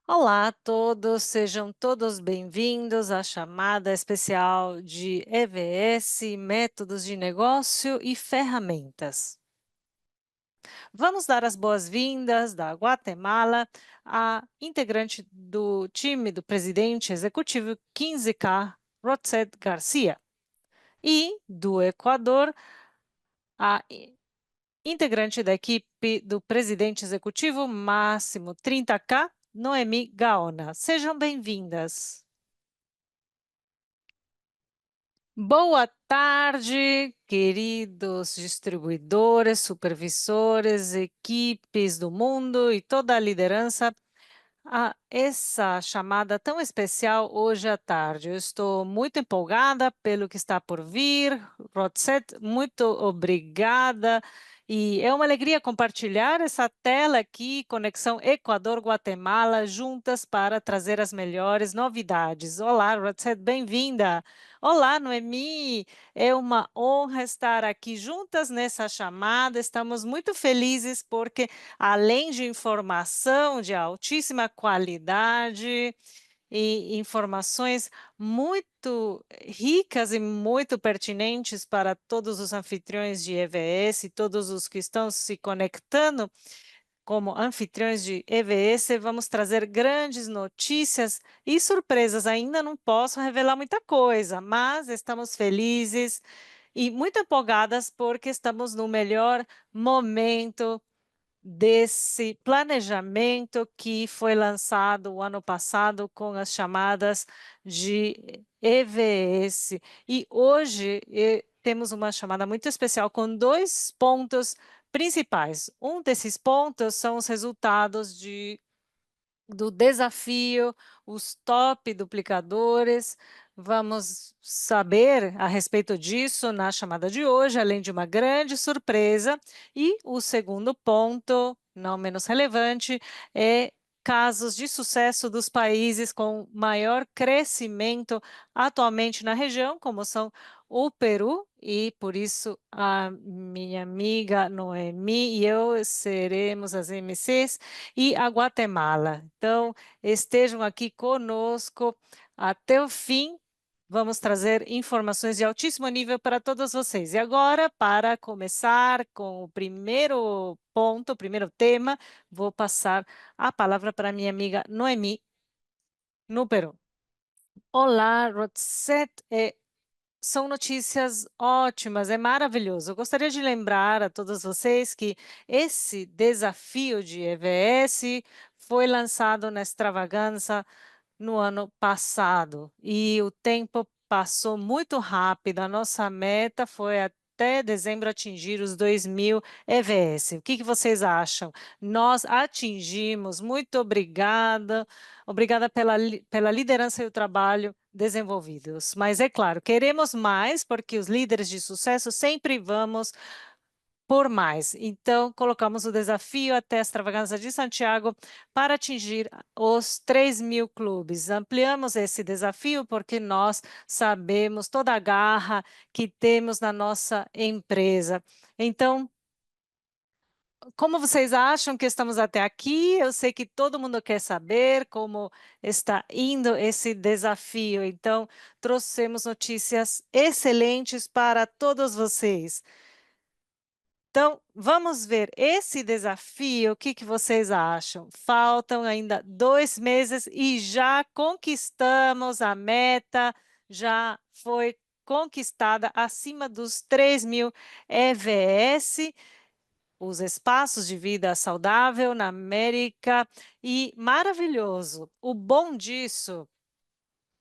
Olá a todos, sejam todos bem-vindos à chamada especial de EVS, Métodos de Negócio e Ferramentas. Vamos dar as boas-vindas da Guatemala à integrante do time do presidente executivo 15K, Rotzet Garcia, e do Equador, a integrante da equipe do presidente executivo máximo 30K, Noemi Gaona. Sejam bem-vindas. Boa tarde, queridos distribuidores, supervisores, equipes do mundo e toda a liderança a essa chamada tão especial hoje à tarde. Eu estou muito empolgada pelo que está por vir. Rotzet, muito obrigada. E é uma alegria compartilhar essa tela aqui, Conexão Equador-Guatemala, juntas para trazer as melhores novidades. Olá, Rotzet, bem-vinda. Olá, Noemi. É uma honra estar aqui juntas nessa chamada. Estamos muito felizes porque além de informação de altíssima qualidade e informações muito ricas e muito pertinentes para todos os anfitriões de EVS e todos os que estão se conectando como anfitriões de EVS, vamos trazer grandes notícias e surpresas. Ainda não posso revelar muita coisa, mas estamos felizes e muito empolgadas porque estamos no melhor momento desse planejamento que foi lançado o ano passado com as chamadas de EVS. E hoje temos uma chamada muito especial com dois pontos principais. Um desses pontos são os resultados do desafio, os top duplicadores. Vamos saber a respeito disso na chamada de hoje, além de uma grande surpresa. E o segundo ponto, não menos relevante, é casos de sucesso dos países com maior crescimento atualmente na região, como são o Peru, e por isso a minha amiga Noemi e eu seremos as MCs, e a Guatemala. Então, estejam aqui conosco até o fim. Vamos trazer informações de altíssimo nível para todos vocês. E agora, para começar com o primeiro ponto, o primeiro tema, vou passar a palavra para minha amiga Noemi, no Peru. Olá, Rotzet. São notícias ótimas, é maravilhoso. Eu gostaria de lembrar a todos vocês que esse desafio de EVS foi lançado na Extravaganza no ano passado e o tempo passou muito rápido. A nossa meta foi até dezembro atingir os 2.000 EVS. O que vocês acham? Nós atingimos. Muito obrigada. Obrigada pela liderança e o trabalho desenvolvidos. Mas é claro, queremos mais, porque os líderes de sucesso sempre vamos por mais. Então, colocamos o desafio até a Extravaganza de Santiago para atingir os 3.000 clubes. Ampliamos esse desafio porque nós sabemos toda a garra que temos na nossa empresa. Então, como vocês acham que estamos até aqui? Eu sei que todo mundo quer saber como está indo esse desafio. Então, trouxemos notícias excelentes para todos vocês. Então, vamos ver esse desafio, o que vocês acham? Faltam ainda 2 meses e já conquistamos a meta, já foi conquistada acima dos 3.000 EVS, os espaços de vida saudável na América, e maravilhoso. O bom disso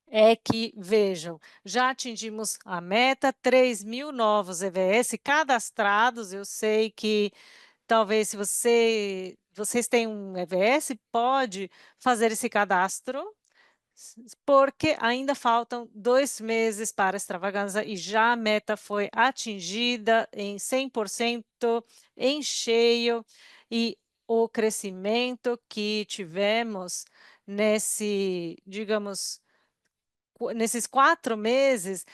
é que, vejam, já atingimos a meta, 3.000 novos EVS cadastrados. Eu sei que talvez se vocês têm um EVS, pode fazer esse cadastro, porque ainda faltam 2 meses para a extravaganza e já a meta foi atingida em 100% em cheio, e o crescimento que tivemos digamos, nesses 4 meses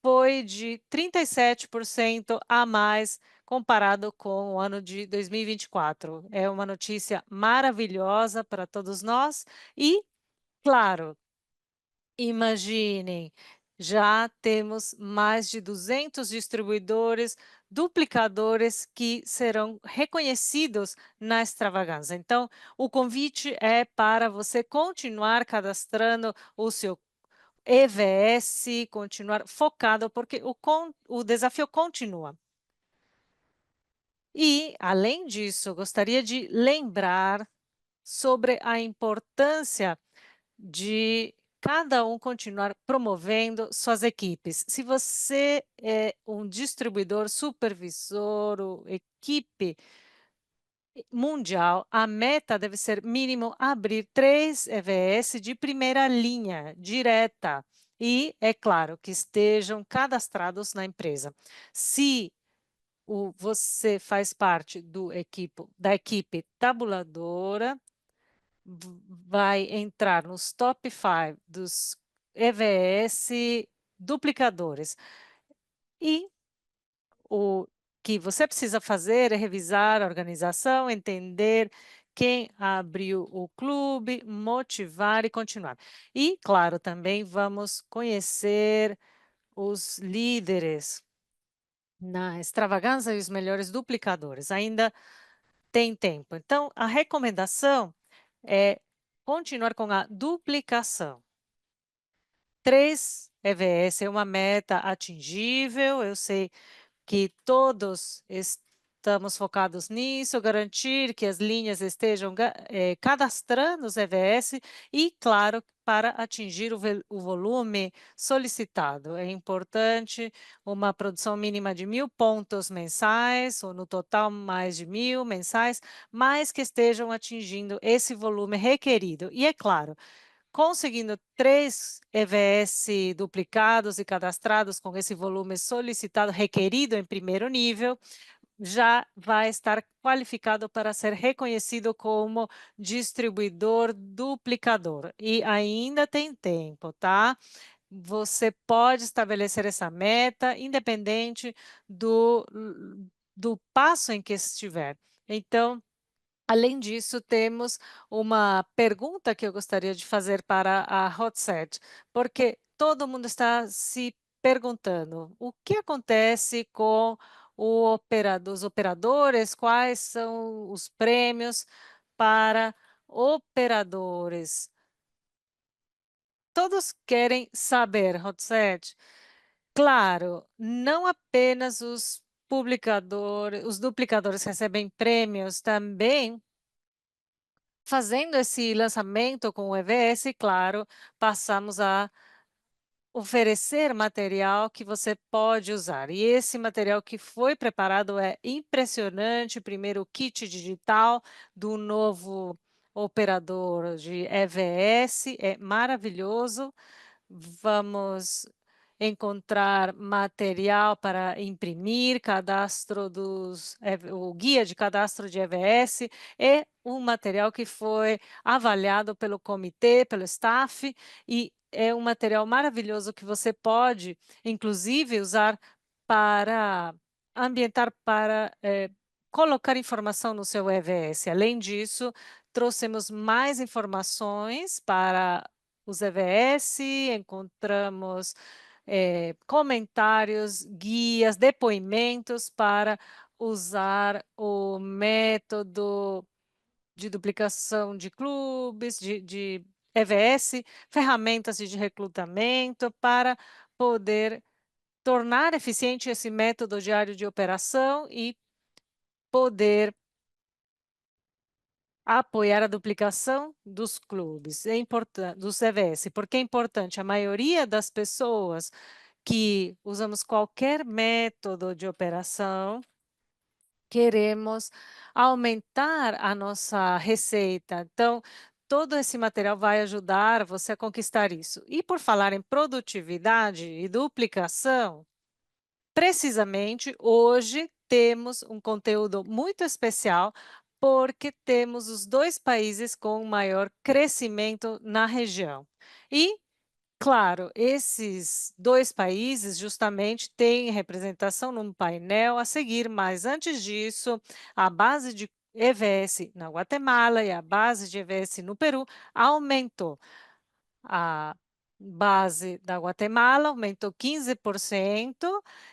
foi de 37% a mais comparado com o ano de 2024. É uma notícia maravilhosa para todos nós e, claro, imaginem, já temos mais de 200 distribuidores, duplicadores que serão reconhecidos na Extravaganza. Então, o convite é para você continuar cadastrando o seu EVS, continuar focado, porque o desafio continua. E, além disso, gostaria de lembrar sobre a importância de cada um continuar promovendo suas equipes. Se você é um distribuidor, supervisor ou equipe mundial, a meta deve ser mínimo abrir 3 EVS de primeira linha, direta, e, é claro, que estejam cadastrados na empresa. Se você faz parte da equipe tabuladora, vai entrar nos top 5 dos EVS duplicadores. E o que você precisa fazer é revisar a organização, entender quem abriu o clube, motivar e continuar. E, claro, também vamos conhecer os líderes na extravagância e os melhores duplicadores. Ainda tem tempo. Então, a recomendação é continuar com a duplicação. 3 EVS é uma meta atingível, eu sei que todos estamos focados nisso, garantir que as linhas estejam cadastrando os EVS e, claro, para atingir o volume solicitado. É importante uma produção mínima de 1.000 pontos mensais, ou no total mais de 1.000 mensais, mas que estejam atingindo esse volume requerido. E, é claro, conseguindo 3 EVS duplicados e cadastrados com esse volume solicitado requerido em primeiro nível, já vai estar qualificado para ser reconhecido como distribuidor duplicador. E ainda tem tempo, tá? Você pode estabelecer essa meta independente do passo em que estiver. Então, além disso, temos uma pergunta que eu gostaria de fazer para a Hotset, porque todo mundo está se perguntando o que acontece com os operadores, quais são os prêmios para operadores. Todos querem saber, Hotset. Claro, não apenas os duplicadores recebem prêmios, também fazendo esse lançamento com o EVS, claro, passamos a oferecer material que você pode usar. E esse material que foi preparado é impressionante. Primeiro, o kit digital do novo operador de EVS é maravilhoso. Vamos encontrar material para imprimir, o guia de cadastro de EVS, é um material que foi avaliado pelo comitê, pelo staff, e é um material maravilhoso que você pode, inclusive, usar para ambientar, para colocar informação no seu EVS. Além disso, trouxemos mais informações para os EVS, encontramos comentários, guias, depoimentos para usar o método de duplicação de clubes, de EVS, ferramentas de recrutamento para poder tornar eficiente esse método diário de operação e poder apoiar a duplicação dos clubes, é importante, do CVS, porque é importante. A maioria das pessoas que usamos qualquer método de operação, queremos aumentar a nossa receita. Então, todo esse material vai ajudar você a conquistar isso. E por falar em produtividade e duplicação, precisamente hoje temos um conteúdo muito especial, porque temos os 2 países com maior crescimento na região. E Claro, esses 2 países justamente têm representação num painel a seguir, mas antes disso, a base de EVS na Guatemala e a base de EVS no Peru aumentou. A base da Guatemala aumentou 15%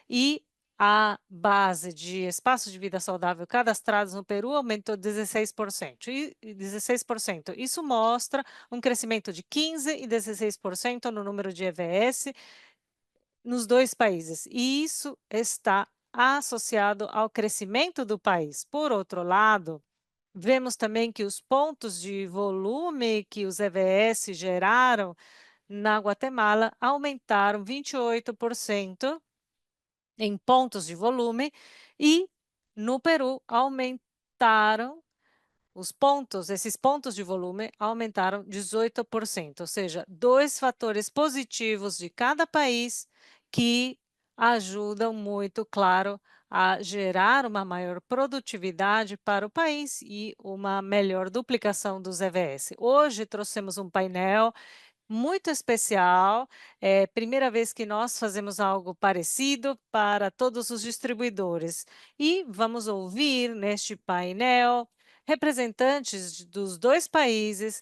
e a base de espaços de vida saudável cadastrados no Peru aumentou 16%. 16%. Isso mostra um crescimento de 15% e 16% no número de EVS nos 2 países, e isso está associado ao crescimento do país. Por outro lado, vemos também que os pontos de volume que os EVS geraram na Guatemala aumentaram 28% em pontos de volume e no Peru aumentaram esses pontos de volume aumentaram 18%, ou seja, 2 fatores positivos de cada país que ajudam muito, claro, a gerar uma maior produtividade para o país e uma melhor duplicação dos EVS. Hoje trouxemos um painel muito especial, é primeira vez que nós fazemos algo parecido para todos os distribuidores. E vamos ouvir neste painel representantes dos 2 países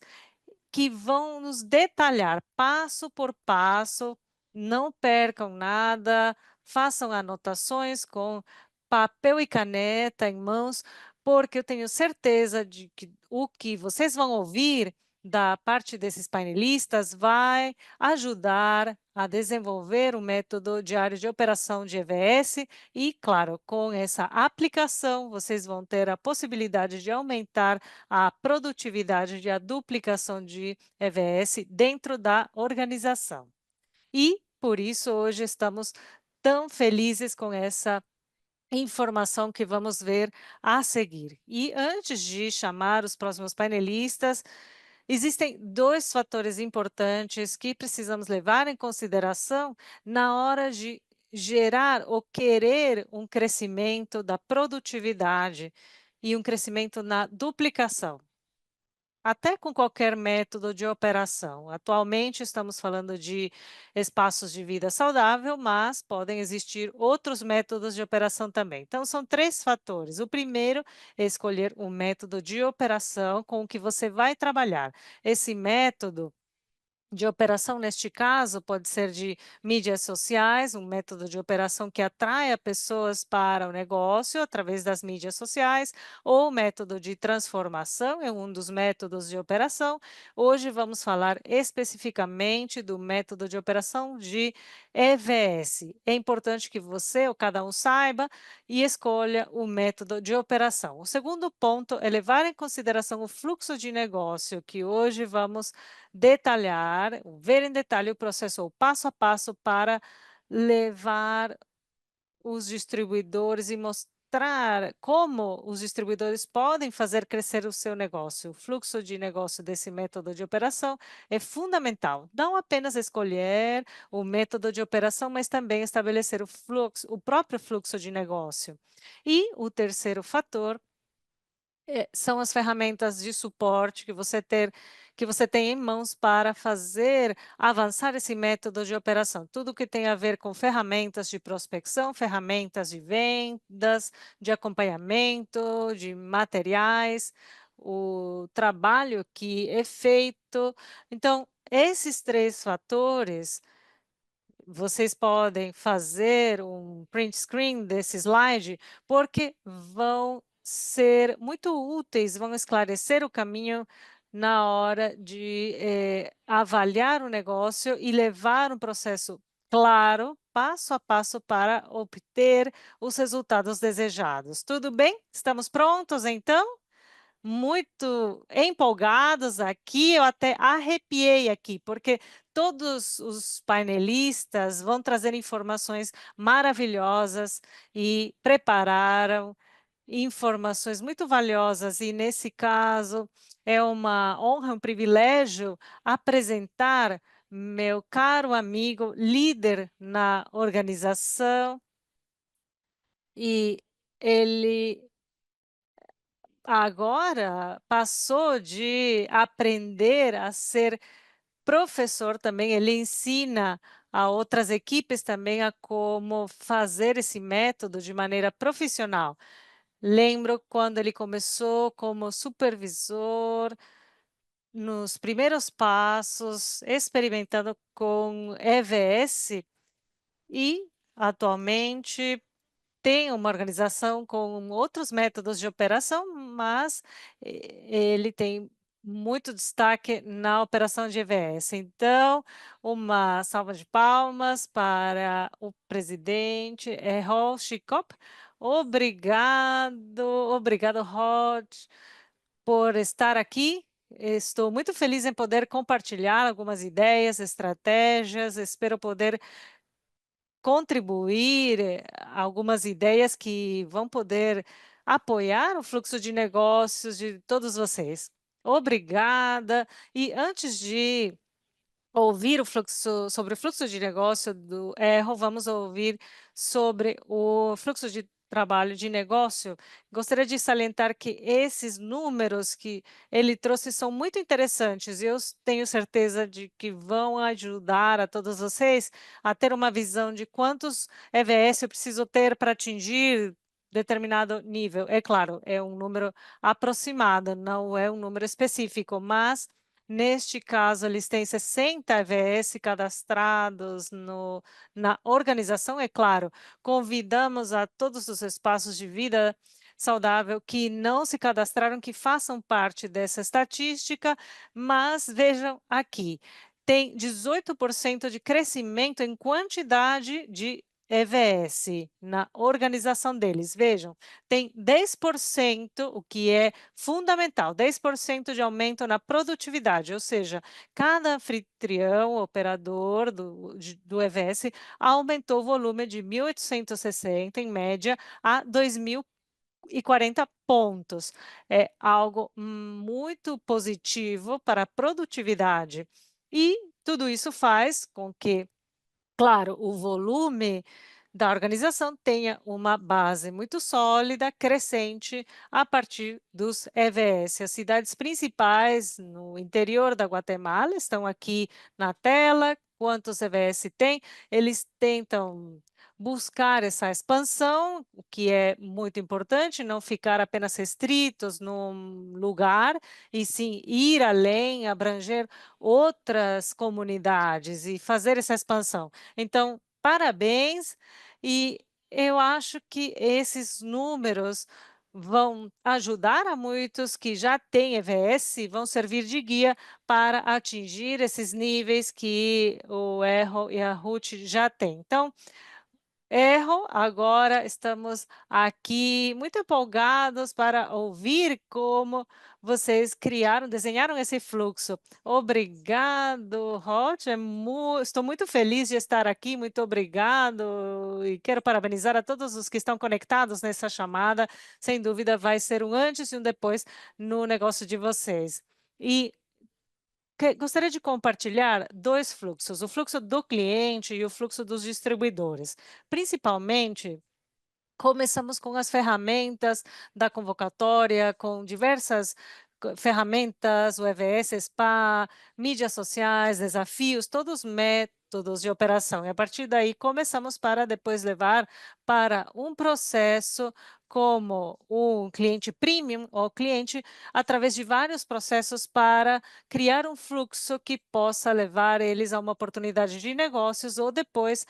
que vão nos detalhar passo por passo, não percam nada, façam anotações com papel e caneta em mãos, porque eu tenho certeza de que o que vocês vão ouvir da parte desses painelistas vai ajudar a desenvolver um método diário de operação de EVS e, claro, com essa aplicação, vocês vão ter a possibilidade de aumentar a produtividade e a duplicação de EVS dentro da organização. E, por isso, hoje estamos tão felizes com essa informação que vamos ver a seguir. E antes de chamar os próximos painelistas, existem 2 fatores importantes que precisamos levar em consideração na hora de gerar ou querer um crescimento da produtividade e um crescimento na duplicação. Até com qualquer método de operação. Atualmente, estamos falando de espaços de vida saudável, mas podem existir outros métodos de operação também. Então, são 3 fatores. O primeiro é escolher um método de operação com o que você vai trabalhar. Esse método de operação, neste caso, pode ser de mídias sociais, um método de operação que atraia pessoas para o negócio através das mídias sociais, ou método de transformação, é um dos métodos de operação. Hoje vamos falar especificamente do método de operação de EVS. É importante que você ou cada um saiba e escolha o método de operação. O segundo ponto é levar em consideração o fluxo de negócio, que hoje vamos detalhar, ver em detalhe o processo, o passo a passo para levar os distribuidores e mostrar como os distribuidores podem fazer crescer o seu negócio. O fluxo de negócio desse método de operação é fundamental. Não apenas escolher o método de operação, mas também estabelecer o fluxo, o próprio fluxo de negócio. E o terceiro fator são as ferramentas de suporte que você tem em mãos para fazer avançar esse método de operação. Tudo que tem a ver com ferramentas de prospecção, ferramentas de vendas, de acompanhamento, de materiais, o trabalho que é feito. Então, esses 3 fatores vocês podem fazer um print screen desse slide, porque vão ser muito úteis, vão esclarecer o caminho na hora de avaliar o negócio e levar um processo claro, passo a passo, para obter os resultados desejados. Tudo bem? Estamos prontos, então? Muito empolgados aqui, eu até arrepiei aqui, porque todos os painelistas vão trazer informações maravilhosas e prepararam informações muito valiosas, e nesse caso é uma honra, um privilégio apresentar meu caro amigo, líder na organização, e ele agora passou de aprender a ser professor também, ele ensina a outras equipes também a como fazer esse método de maneira profissional. Lembro quando ele começou como supervisor, nos primeiros passos, experimentando com EVS e atualmente tem uma organização com outros métodos de operação, mas ele tem muito destaque na operação de EVS. Então, uma salva de palmas para o presidente Errol Chicop. Obrigado, Rod, por estar aqui. Estou muito feliz em poder compartilhar algumas ideias, estratégias. Espero poder contribuir algumas ideias que vão poder apoiar o fluxo de negócios de todos vocês. Obrigada. E antes de ouvir sobre o fluxo de negócio do Erro, vamos ouvir sobre o fluxo de trabalho de negócio. Gostaria de salientar que esses números que ele trouxe são muito interessantes e eu tenho certeza de que vão ajudar a todos vocês a ter uma visão de quantos EVS eu preciso ter para atingir determinado nível. É claro, é um número aproximado, não é um número específico, mas neste caso, eles têm 60 EVS cadastrados na organização, é claro. Convidamos a todos os espaços de vida saudável que não se cadastraram, que façam parte dessa estatística, mas vejam aqui, tem 18% de crescimento em quantidade de EVS na organização deles. Vejam, tem 10%, o que é fundamental, 10% de aumento na produtividade, ou seja, cada anfitrião, operador do EVS, aumentou o volume de 1.860, em média, a 2.040 pontos. É algo muito positivo para a produtividade. E tudo isso faz com que, claro, o volume da organização tenha uma base muito sólida, crescente, a partir dos EVS. As cidades principais no interior da Guatemala estão aqui na tela. Quantos EVS tem? Eles tentam buscar essa expansão, o que é muito importante, não ficar apenas restritos num lugar, e sim ir além, abranger outras comunidades e fazer essa expansão. Então, parabéns, e eu acho que esses números vão ajudar a muitos que já têm EVS, vão servir de guia para atingir esses níveis que o Erro e a Ruth já têm. Então, Erro, agora estamos aqui muito empolgados para ouvir como vocês desenharam esse fluxo. Obrigado, Rod. Estou muito feliz de estar aqui, muito obrigado. E quero parabenizar a todos os que estão conectados nessa chamada. Sem dúvida, vai ser um antes e um depois no negócio de vocês. E gostaria de compartilhar dois fluxos, o fluxo do cliente e o fluxo dos distribuidores. Principalmente, começamos com as ferramentas da convocatória, com diversas ferramentas, o EVS, SPA, mídias sociais, desafios, todos métodos de operação. E a partir daí começamos para depois levar para um processo como um cliente premium ou cliente através de vários processos para criar um fluxo que possa levar eles a uma oportunidade de negócios ou depois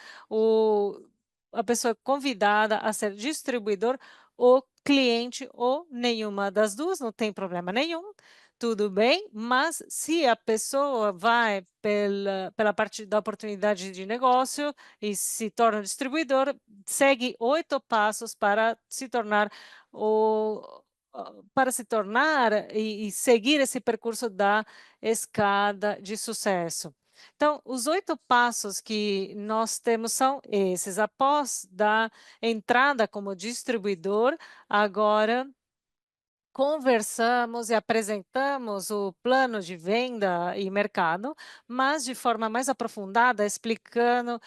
a pessoa convidada a ser distribuidor ou cliente ou nenhuma das duas, não tem problema nenhum, tudo bem, mas se a pessoa vai pela parte da oportunidade de negócio e se torna distribuidor, segue 8 passos para se tornar e seguir esse percurso da escada de sucesso. Então, os 8 passos que nós temos são esses. Após da entrada como distribuidor, agora conversamos e apresentamos o plano de venda e mercado, mas de forma mais aprofundada, explicando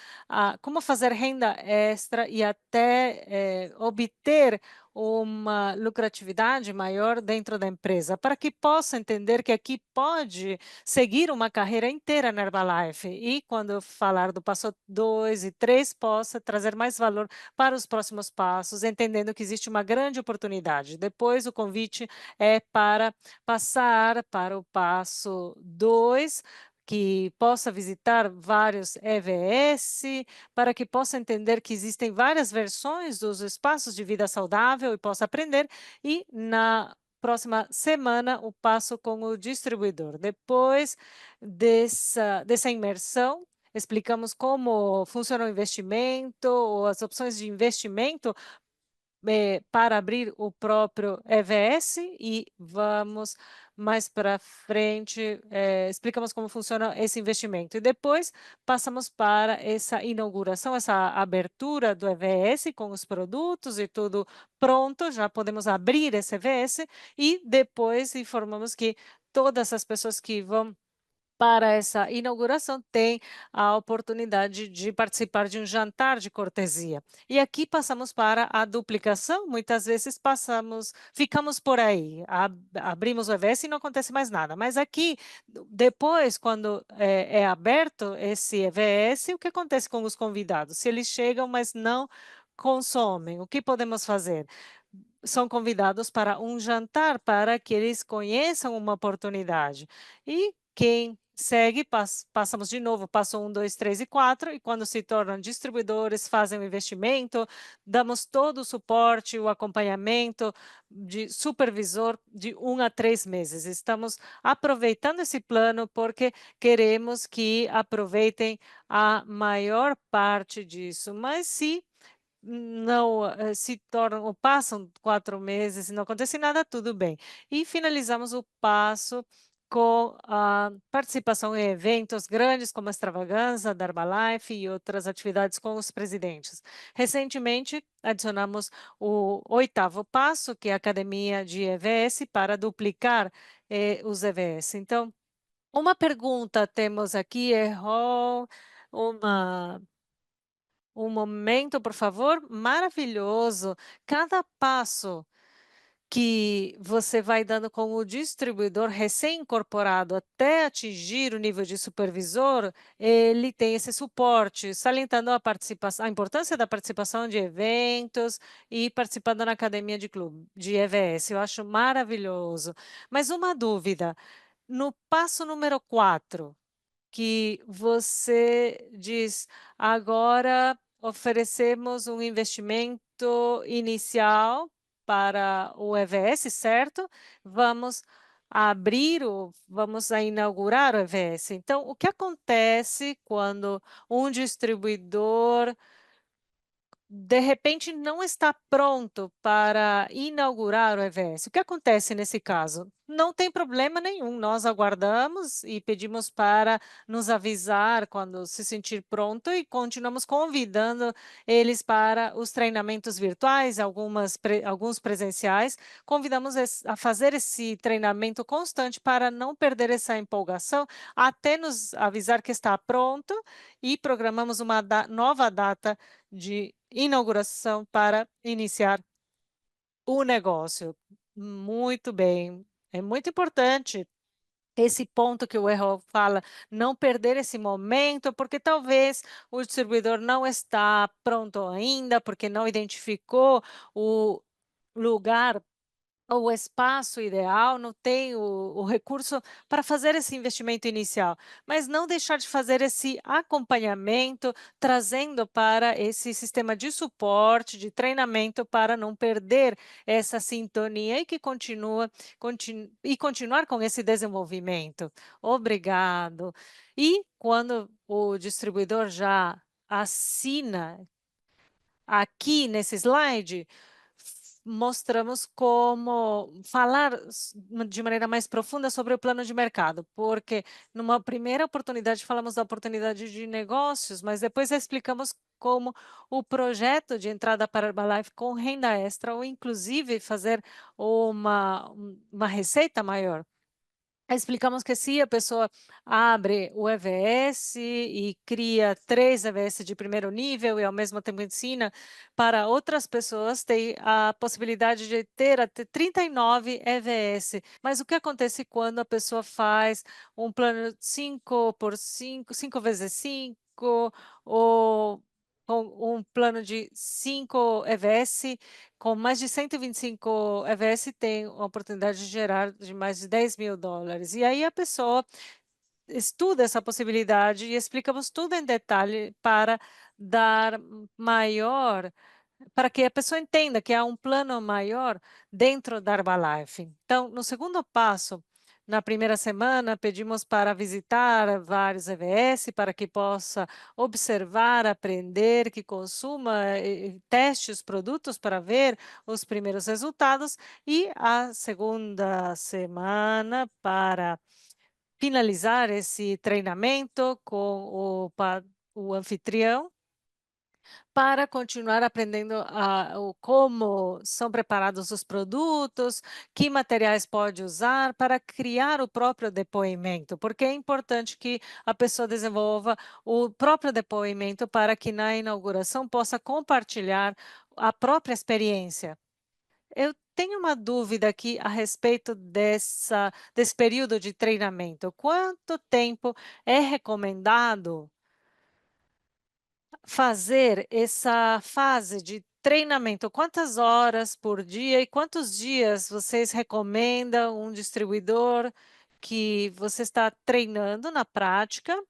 como fazer renda extra e até obter uma lucratividade maior dentro da empresa, para que possa entender que aqui pode seguir uma carreira inteira na Herbalife e, quando falar do passo 2 e 3, possa trazer mais valor para os próximos passos, entendendo que existe uma grande oportunidade. Depois, o convite é para passar para o passo 2, que possa visitar vários EVS, para que possa entender que existem várias versões dos espaços de vida saudável e possa aprender. E na próxima semana, o passo com o distribuidor. Depois dessa imersão, explicamos como funciona o investimento, ou as opções de investimento para abrir o próprio EVS e vamos mais para frente, explicamos como funciona esse investimento. E depois passamos para essa inauguração, essa abertura do EVS com os produtos e tudo pronto, já podemos abrir esse EVS e depois informamos que todas as pessoas que vão para essa inauguração, tem a oportunidade de participar de um jantar de cortesia. E aqui passamos para a duplicação, muitas vezes ficamos por aí, abrimos o EVS e não acontece mais nada. Mas aqui, depois, quando é aberto esse EVS, o que acontece com os convidados? Se eles chegam, mas não consomem, o que podemos fazer? São convidados para um jantar para que eles conheçam uma oportunidade. E quem segue, passamos de novo, passo 1, 2, 3 e 4, e quando se tornam distribuidores, fazem o investimento, damos todo o suporte, o acompanhamento de supervisor de 1 a 3 meses. Estamos aproveitando esse plano porque queremos que aproveitem a maior parte disso. Mas se não se tornam ou passam 4 meses e não acontece nada, tudo bem. E finalizamos o passo com a participação em eventos grandes, como a Extravaganza da Herbalife e outras atividades com os presidentes. Recentemente, adicionamos o 8º passo, que é a academia de EVS, para duplicar os EVS. Então, uma pergunta temos aqui, uma um momento, por favor. Maravilhoso. Cada passo que você vai dando com o distribuidor recém-incorporado até atingir o nível de supervisor, ele tem esse suporte, salientando a importância da participação de eventos e participando na academia de clube, de EVS. Eu acho maravilhoso. Mas uma dúvida, no passo número 4, que você diz: "Agora oferecemos um investimento inicial para o EVS, certo? Vamos a inaugurar o EVS". Então, o que acontece quando um distribuidor de repente não está pronto para inaugurar o EVS? O que acontece nesse caso? Não tem problema nenhum, nós aguardamos e pedimos para nos avisar quando se sentir pronto e continuamos convidando eles para os treinamentos virtuais, alguns presenciais. Convidamos a fazer esse treinamento constante para não perder essa empolgação, até nos avisar que está pronto, e programamos uma nova data de inauguração para iniciar o negócio. Muito bem. É muito importante esse ponto que o Errol fala, não perder esse momento, porque talvez o distribuidor não está pronto ainda, porque não identificou o lugar, o espaço ideal, não tem o recurso para fazer esse investimento inicial, mas não deixar de fazer esse acompanhamento, trazendo para esse sistema de suporte, de treinamento, para não perder essa sintonia e que continuar com esse desenvolvimento. Obrigado. E quando o distribuidor já assina aqui nesse slide, mostramos como falar de maneira mais profunda sobre o plano de mercado, porque numa primeira oportunidade falamos da oportunidade de negócios, mas depois explicamos como o projeto de entrada para a Herbalife com renda extra, ou inclusive fazer uma receita maior. Explicamos que se a pessoa abre o EVS e cria 3 EVS de primeiro nível e ao mesmo tempo ensina para outras pessoas, tem a possibilidade de ter até 39 EVS. Mas o que acontece quando a pessoa faz um plano 5 por 5, 5 vezes 5 ou com um plano de 5 EVS com mais de 125 EVS tem a oportunidade de gerar de mais de $10.000. E aí a pessoa estuda essa possibilidade e explicamos tudo em detalhe para dar maior para que a pessoa entenda que há um plano maior dentro da Herbalife. Então, no segundo passo, na primeira semana, pedimos para visitar vários EVS para que possa observar, aprender, que consuma, teste os produtos para ver os primeiros resultados. E a segunda semana, para finalizar esse treinamento com o anfitrião, para continuar aprendendo o como são preparados os produtos, que materiais pode usar para criar o próprio depoimento, porque é importante que a pessoa desenvolva o próprio depoimento para que na inauguração possa compartilhar a própria experiência. Eu tenho uma dúvida aqui a respeito desse período de treinamento. Quanto tempo é recomendado fazer essa fase de treinamento? Quantas horas por dia e quantos dias vocês recomendam um distribuidor que você está treinando na prática,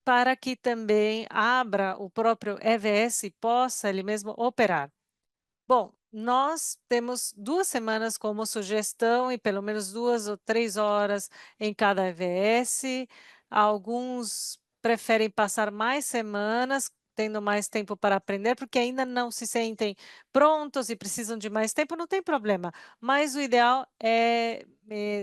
para que também abra o próprio EVS e possa ele mesmo operar? Bom, nós temos 2 semanas como sugestão e pelo menos 2 ou 3 horas em cada EVS. Alguns preferem passar mais semanas, tendo mais tempo para aprender, porque ainda não se sentem prontos e precisam de mais tempo, não tem problema. Mas o ideal é,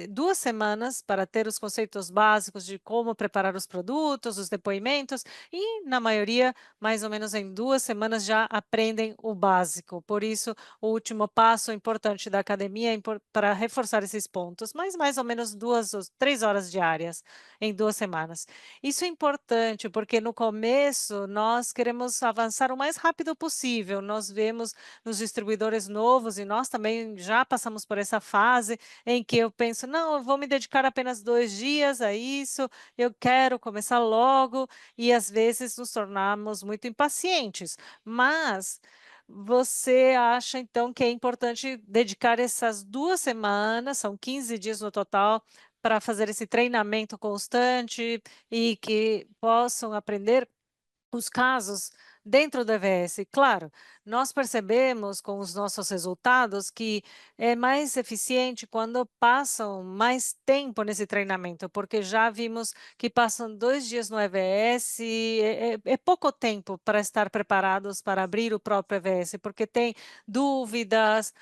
2 semanas para ter os conceitos básicos de como preparar os produtos, os depoimentos e, na maioria, mais ou menos em 2 semanas já aprendem o básico. Por isso, o último passo importante da academia é para reforçar esses pontos, mas mais ou menos 2 ou 3 horas diárias em 2 semanas. Isso é importante, porque no começo nós queremos avançar o mais rápido possível. Nós vemos nos distribuidores novos e nós também já passamos por essa fase em que eu penso: "Não, eu vou me dedicar apenas 2 dias a isso, eu quero começar logo", e às vezes nos tornamos muito impacientes. Mas você acha então que é importante dedicar essas 2 semanas, são 15 dias no total, para fazer esse treinamento constante e que possam aprender os casos dentro do EVS. Claro, nós percebemos com os nossos resultados que é mais eficiente quando passam mais tempo nesse treinamento, porque já vimos que passam 2 dias no EVS, e é pouco tempo para estar preparados para abrir o próprio EVS, porque tem dúvidas,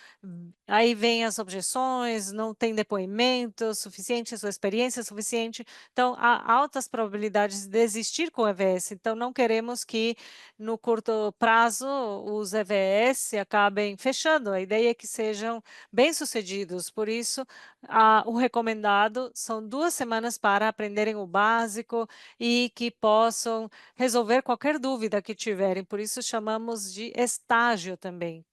aí vem as objeções, não tem depoimento suficiente, sua experiência suficiente, então há altas probabilidades de desistir com o EVS. Então não queremos que no curto prazo os EVS acabem fechando, a ideia é que sejam bem-sucedidos. Por isso, o recomendado são 2 semanas para aprenderem o básico e que possam resolver qualquer dúvida que tiverem, por isso chamamos de estágio também.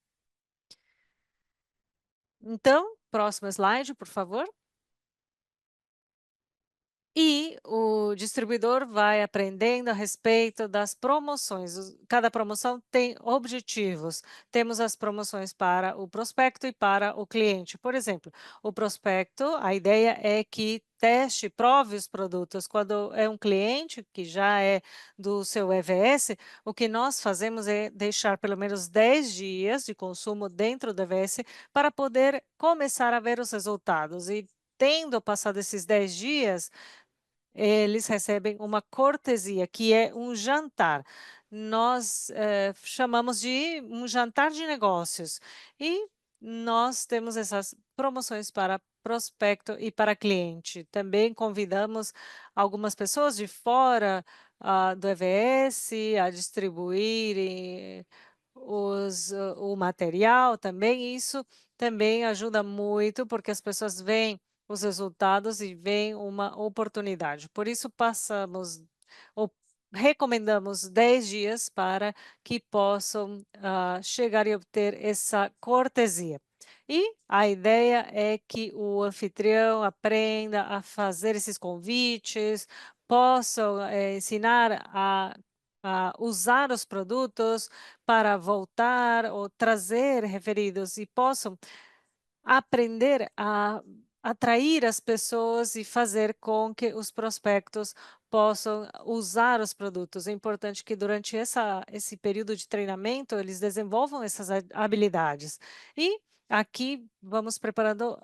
Então, próximo slide, por favor. E o distribuidor vai aprendendo a respeito das promoções. Cada promoção tem objetivos. Temos as promoções para o prospecto e para o cliente. Por exemplo, o prospecto, a ideia é que teste, prove os produtos. Quando é um cliente que já é do seu EVS, o que nós fazemos é deixar pelo menos 10 dias de consumo dentro do EVS para poder começar a ver os resultados. E tendo passado esses 10 dias, eles recebem uma cortesia, que é um jantar. Nós, chamamos de um jantar de negócios. E nós temos essas promoções para prospecto e para cliente. Também convidamos algumas pessoas de fora, do EVS a distribuírem o material também. Isso também ajuda muito, porque as pessoas veem os resultados e veem uma oportunidade. Por isso, ou recomendamos 10 dias para que possam chegar e obter essa cortesia. E a ideia é que o anfitrião aprenda a fazer esses convites, possam ensinar a usar os produtos para voltar ou trazer referidos e possam aprender a atrair as pessoas e fazer com que os prospectos possam usar os produtos. É importante que durante esse período de treinamento eles desenvolvam essas habilidades. E aqui vamos preparando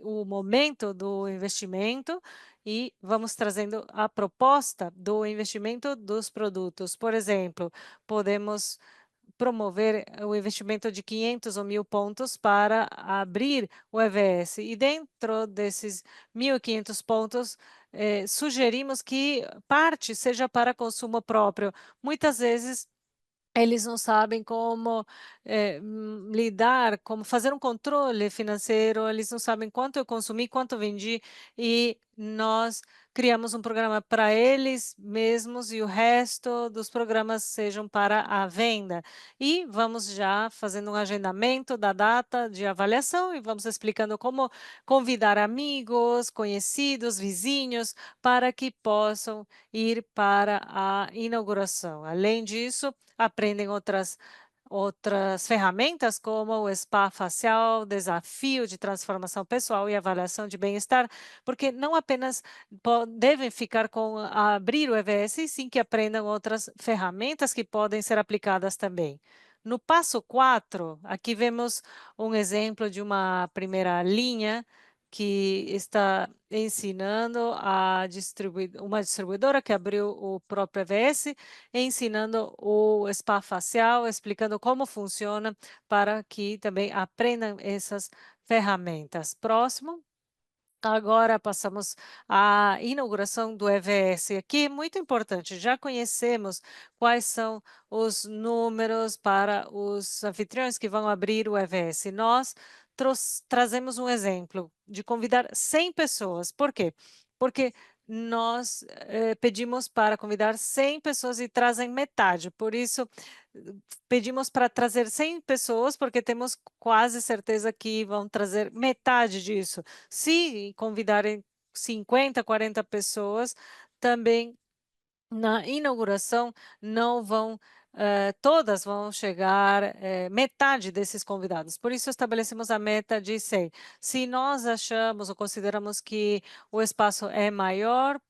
o momento do investimento e vamos trazendo a proposta do investimento dos produtos. Por exemplo, podemos promover o investimento de 500 ou 1.000 pontos para abrir o EVS. E dentro desses 1.500 pontos, sugerimos que parte seja para consumo próprio. Muitas vezes, eles não sabem como lidar, como fazer um controle financeiro, eles não sabem quanto eu consumi, quanto eu vendi, e nós criamos um programa para eles mesmos e o resto dos programas sejam para a venda. E vamos já fazendo um agendamento da data de avaliação e vamos explicando como convidar amigos, conhecidos, vizinhos, para que possam ir para a inauguração. Além disso, aprendem outras ferramentas, como o spa facial, desafio de transformação pessoal e avaliação de bem-estar, porque não apenas devem ficar com abrir o EVS, e sim que aprendam outras ferramentas que podem ser aplicadas também. No passo 4, aqui vemos um exemplo de uma primeira linha que está ensinando uma distribuidora que abriu o próprio EVS, ensinando o spa facial, explicando como funciona, para que também aprendam essas ferramentas. Próximo. Agora passamos à inauguração do EVS. Aqui é muito importante, já conhecemos quais são os números para os anfitriões que vão abrir o EVS. Nós trazemos um exemplo de convidar 100 pessoas. Por quê? Porque nós pedimos para convidar 100 pessoas e trazem metade. Por isso, pedimos para trazer 100 pessoas, porque temos quase certeza que vão trazer metade disso. Se convidarem 50, 40 pessoas, também na inauguração não vão, todas vão chegar, metade desses convidados. Por isso estabelecemos a meta de 100. Se nós achamos ou consideramos que o espaço é maior,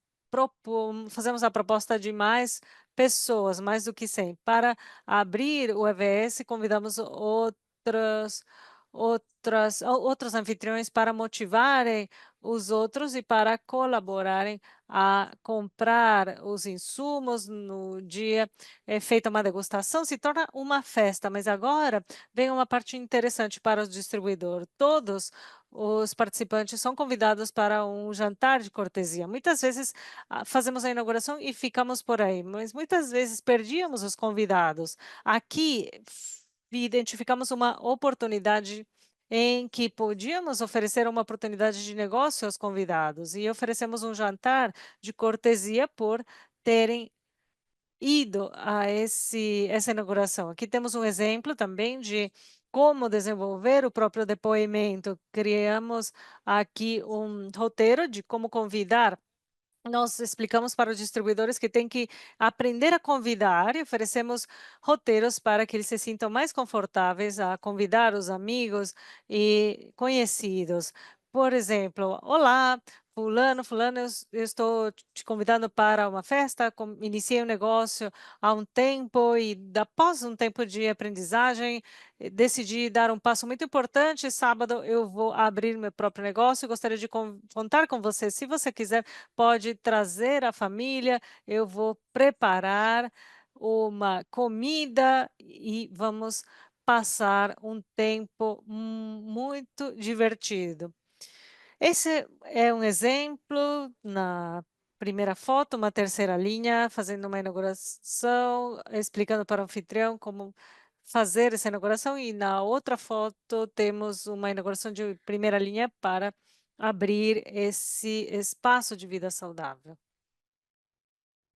fazemos a proposta de mais pessoas, mais do que 100. Para abrir o EVS, convidamos outros anfitriões para motivarem os outros e para colaborarem a comprar os insumos. No dia é feita uma degustação, se torna uma festa. Mas agora vem uma parte interessante para o distribuidor. Todos os participantes são convidados para um jantar de cortesia. Muitas vezes fazemos a inauguração e ficamos por aí, mas muitas vezes perdíamos os convidados. Aqui identificamos uma oportunidade em que podíamos oferecer uma oportunidade de negócio aos convidados e oferecemos um jantar de cortesia por terem ido a essa inauguração. Aqui temos um exemplo também de como desenvolver o próprio depoimento. Criamos aqui um roteiro de como convidar. Nós explicamos para os distribuidores que têm que aprender a convidar e oferecemos roteiros para que eles se sintam mais confortáveis a convidar os amigos e conhecidos. Por exemplo, olá, fulano, eu estou te convidando para uma festa, iniciei um negócio há um tempo e após um tempo de aprendizagem, decidi dar um passo muito importante. Sábado eu vou abrir meu próprio negócio e gostaria de contar com você. Se você quiser, pode trazer a família, eu vou preparar uma comida e vamos passar um tempo muito divertido. Esse é um exemplo na primeira foto, uma terceira linha, fazendo uma inauguração, explicando para o anfitrião como fazer essa inauguração, e na outra foto temos uma inauguração de primeira linha para abrir esse espaço de vida saudável.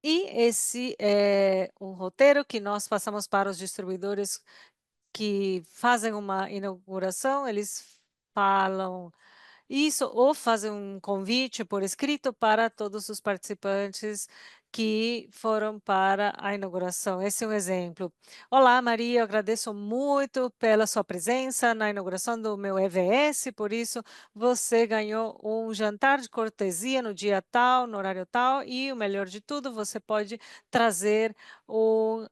E esse é um roteiro que nós passamos para os distribuidores que fazem uma inauguração, eles falam isso, ou fazem um convite por escrito para todos os participantes que foram para a inauguração. Esse é um exemplo. Olá, Maria, eu agradeço muito pela sua presença na inauguração do meu EVS, por isso você ganhou um jantar de cortesia no dia tal, no horário tal, e o melhor de tudo, você pode trazer um,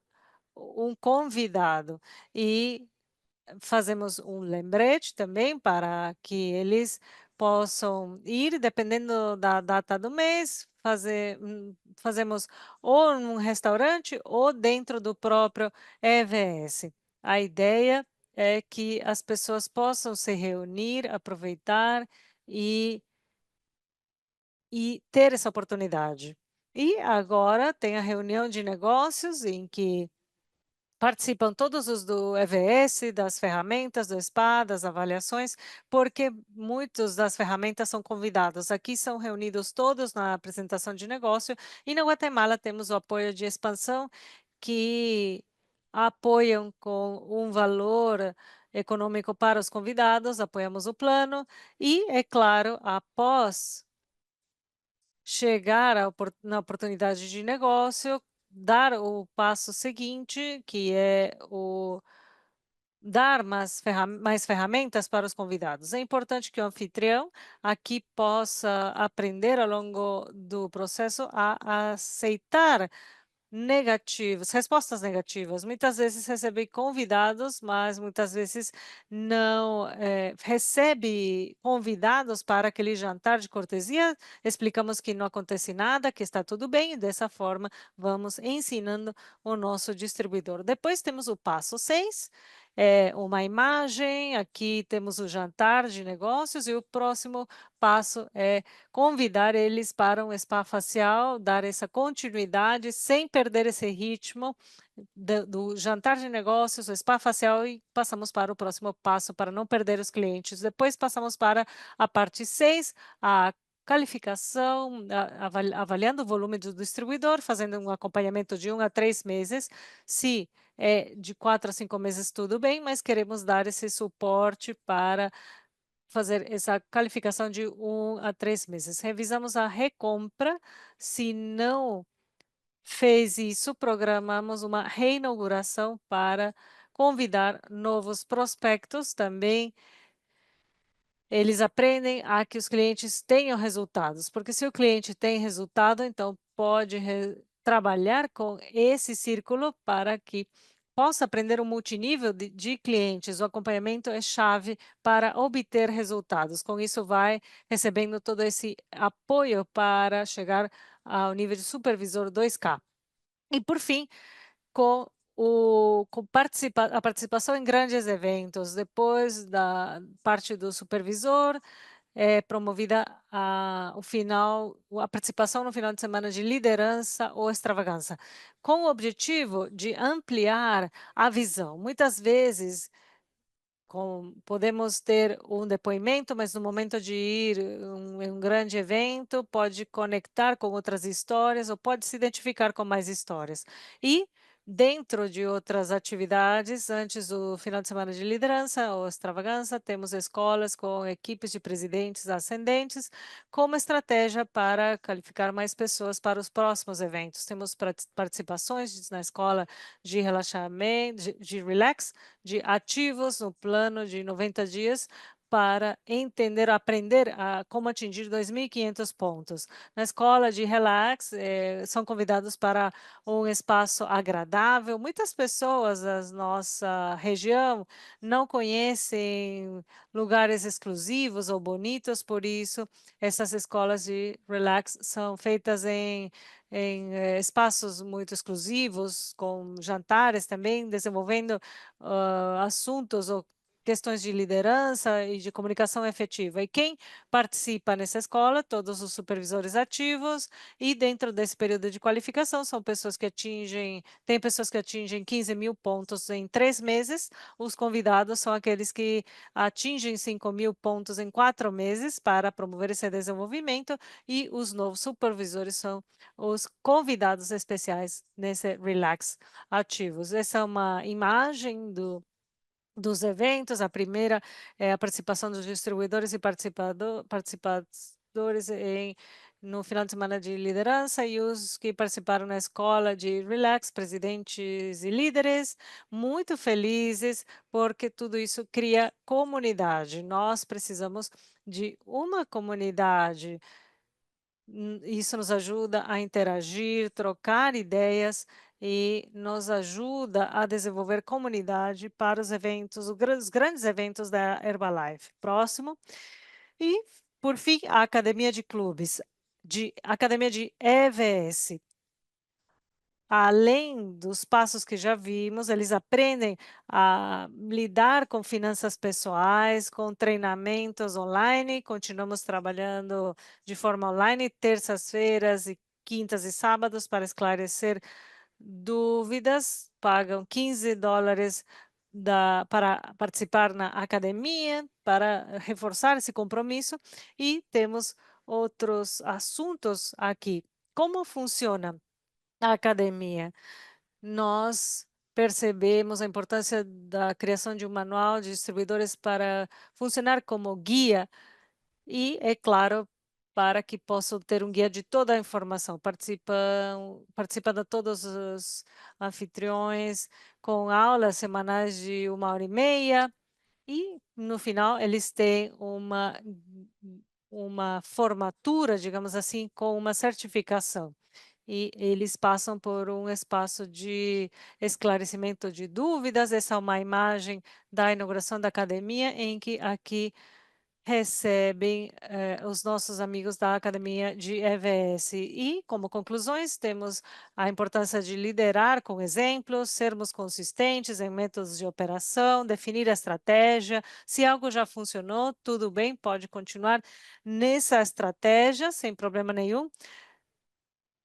um convidado. E fazemos um lembrete também para que eles possam ir, dependendo da data do mês, fazemos ou num restaurante ou dentro do próprio EVS. A ideia é que as pessoas possam se reunir, aproveitar e, e ter essa oportunidade. E agora tem a reunião de negócios em que participam todos os do EVS, das ferramentas, do SPA, das avaliações, porque muitos das ferramentas são convidados. Aqui são reunidos todos na apresentação de negócio e na Guatemala temos o apoio de expansão que apoiam com um valor econômico para os convidados, apoiamos o plano e, é claro, após chegar na oportunidade de negócio, dar o passo seguinte, que é o dar mais ferramentas para os convidados. É importante que o anfitrião aqui possa aprender ao longo do processo a aceitar respostas negativas. Muitas vezes recebe convidados, mas muitas vezes não recebe convidados para aquele jantar de cortesia. Explicamos que não acontece nada, que está tudo bem, e dessa forma vamos ensinando o nosso distribuidor. Depois temos o passo 6. Uma imagem, aqui temos o jantar de negócios e o próximo passo é convidar eles para um spa facial, dar essa continuidade sem perder esse ritmo do jantar de negócios, o spa facial e passamos para o próximo passo para não perder os clientes. Depois passamos para a parte 6, a qualificação, avaliando o volume do distribuidor, fazendo um acompanhamento de 1 a 3 meses. Se é de 4 a 5 meses, tudo bem, mas queremos dar esse suporte para fazer essa qualificação de 1 a 3 meses. Revisamos a recompra. Se não fez isso, programamos uma reinauguração para convidar novos prospectos também. Eles aprendem a que os clientes tenham resultados, porque se o cliente tem resultado, então pode trabalhar com esse círculo para que possa aprender um multinível de clientes. O acompanhamento é chave para obter resultados. Com isso, vai recebendo todo esse apoio para chegar ao nível de supervisor 2K. E, por fim, a participação em grandes eventos, depois da parte do supervisor, é promovida a participação no final de semana de liderança ou extravagância, com o objetivo de ampliar a visão. Muitas vezes, podemos ter um depoimento, mas no momento de ir em um grande evento, pode conectar com outras histórias ou pode se identificar com mais histórias. E dentro de outras atividades, antes do final de semana de liderança ou extravagância, temos escolas com equipes de presidentes ascendentes como estratégia para qualificar mais pessoas para os próximos eventos. Temos participações na escola de relaxamento, de relax, de ativos no plano de 90 dias para entender, aprender a como atingir 2.500 pontos. Na escola de relax, são convidados para um espaço agradável. Muitas pessoas da nossa região não conhecem lugares exclusivos ou bonitos, por isso essas escolas de relax são feitas em espaços muito exclusivos, com jantares também, desenvolvendo assuntos ou questões de liderança e de comunicação efetiva. E quem participa nessa escola? Todos os supervisores ativos, e dentro desse período de qualificação, são pessoas que tem pessoas que atingem 15 mil pontos em 3 meses. Os convidados são aqueles que atingem 5 mil pontos em 4 meses para promover esse desenvolvimento, e os novos supervisores são os convidados especiais nesse Relax Ativos. Essa é uma imagem dos eventos. A primeira é a participação dos distribuidores e participadores no final de semana de liderança, e os que participaram na escola de Relax, presidentes e líderes, muito felizes, porque tudo isso cria comunidade. Nós precisamos de uma comunidade. Isso nos ajuda a interagir, trocar ideias, e nos ajuda a desenvolver comunidade para os eventos, os grandes eventos da Herbalife. Próximo. E, por fim, a academia de clubes, academia de EVS. Além dos passos que já vimos, eles aprendem a lidar com finanças pessoais, com treinamentos online. Continuamos trabalhando de forma online, terças-feiras e quintas e sábados, para esclarecer dúvidas. Pagam US$ 15 para participar na academia, para reforçar esse compromisso. E temos outros assuntos aqui. Como funciona a academia? Nós percebemos a importância da criação de um manual de distribuidores para funcionar como guia, e, é claro, para que possam ter um guia de toda a informação. Participam todos os anfitriões com aulas semanais de 1 hora e meia, e no final eles têm uma formatura, digamos assim, com uma certificação, e eles passam por um espaço de esclarecimento de dúvidas. Essa é uma imagem da inauguração da academia, em que aqui recebem os nossos amigos da academia de EVS. E, como conclusões, temos a importância de liderar com exemplos, sermos consistentes em métodos de operação, definir a estratégia. Se algo já funcionou, tudo bem, pode continuar nessa estratégia sem problema nenhum.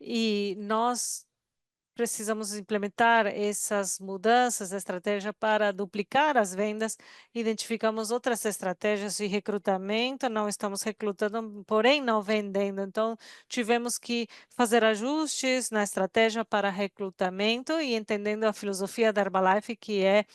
E nós precisamos implementar essas mudanças da estratégia para duplicar as vendas. Identificamos outras estratégias de recrutamento, não estamos recrutando, porém não vendendo. Então, tivemos que fazer ajustes na estratégia para recrutamento, e entendendo a filosofia da Herbalife, que é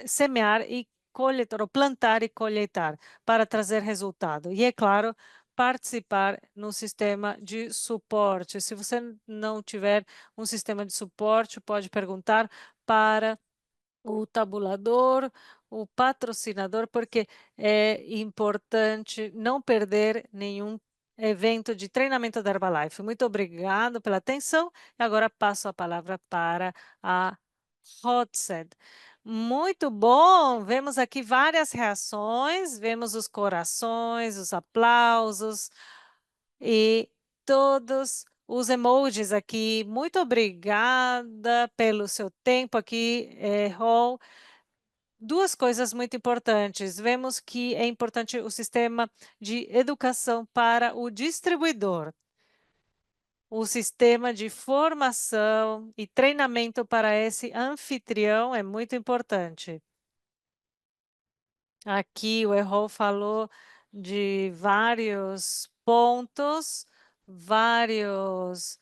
semear e coletar, ou plantar e colheitar, para trazer resultado. E, é claro, participar no sistema de suporte. Se você não tiver um sistema de suporte, pode perguntar para o tabulador, o patrocinador, porque é importante não perder nenhum evento de treinamento da Herbalife. Muito obrigado pela atenção. Agora passo a palavra para a Hotsed. Muito bom! Vemos aqui várias reações, vemos os corações, os aplausos e todos os emojis aqui. Muito obrigada pelo seu tempo aqui, Rol. Duas coisas muito importantes. Vemos que é importante o sistema de educação para o distribuidor. O sistema de formação e treinamento para esse anfitrião é muito importante. Aqui o Errol falou de vários pontos, várias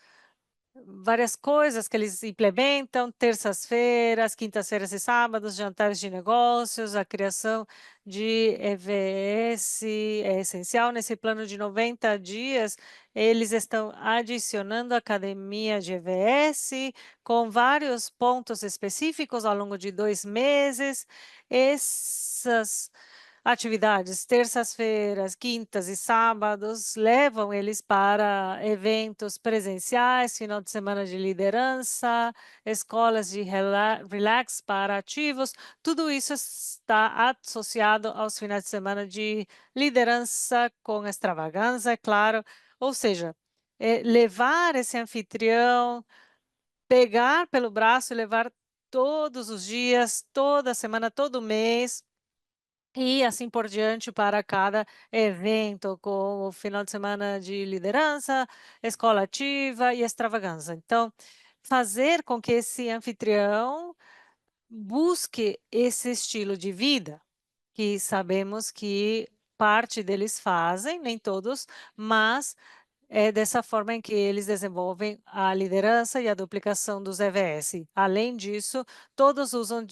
coisas que eles implementam: terças-feiras, quintas-feiras e sábados, jantares de negócios. A criação de EVS é essencial. Nesse plano de 90 dias, eles estão adicionando a academia de EVS com vários pontos específicos ao longo de 2 meses. Essas atividades, terças-feiras, quintas e sábados, levam eles para eventos presenciais, final de semana de liderança, escolas de relax para ativos. Tudo isso está associado aos finais de semana de liderança com extravagância, é claro. Ou seja, levar esse anfitrião, pegar pelo braço e levar todos os dias, toda semana, todo mês. E assim por diante para cada evento, como o final de semana de liderança, escola ativa e extravagância. Então, fazer com que esse anfitrião busque esse estilo de vida, que sabemos que parte deles fazem, nem todos, mas é dessa forma em que eles desenvolvem a liderança e a duplicação dos EVS. Além disso, todos usam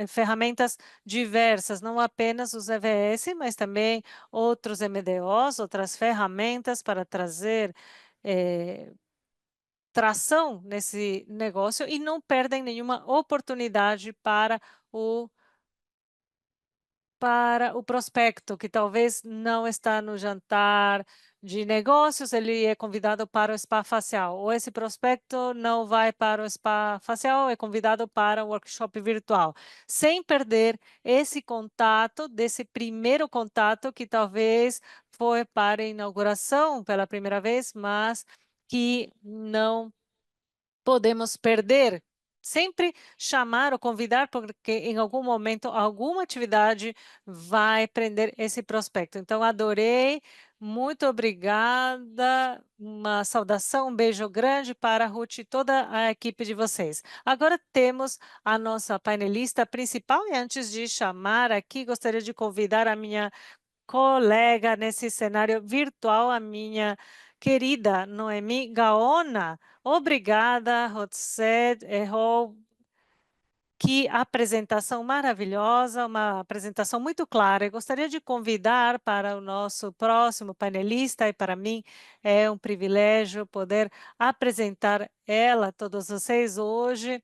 ferramentas diversas, não apenas os EVS, mas também outros MDOs, outras ferramentas para trazer eh, tração nesse negócio e não perdem nenhuma oportunidade o para o prospecto, que talvez não está no jantar de negócios, ele é convidado para o spa facial, ou esse prospecto não vai para o spa facial, é convidado para o workshop virtual, sem perder esse contato, desse primeiro contato que talvez foi para a inauguração pela primeira vez, mas que não podemos perder. Sempre chamar ou convidar, porque em algum momento, alguma atividade vai prender esse prospecto. Então, adorei, muito obrigada, uma saudação, um beijo grande para a Ruth e toda a equipe de vocês. Agora temos a nossa painelista principal, e antes de chamar aqui, gostaria de convidar a minha colega nesse cenário virtual, a minha querida Noemi Gaona. Obrigada, Rotsed, Errol. Que apresentação maravilhosa, uma apresentação muito clara. Eu gostaria de convidar para o nosso próximo panelista, e para mim é um privilégio poder apresentar ela a todos vocês hoje.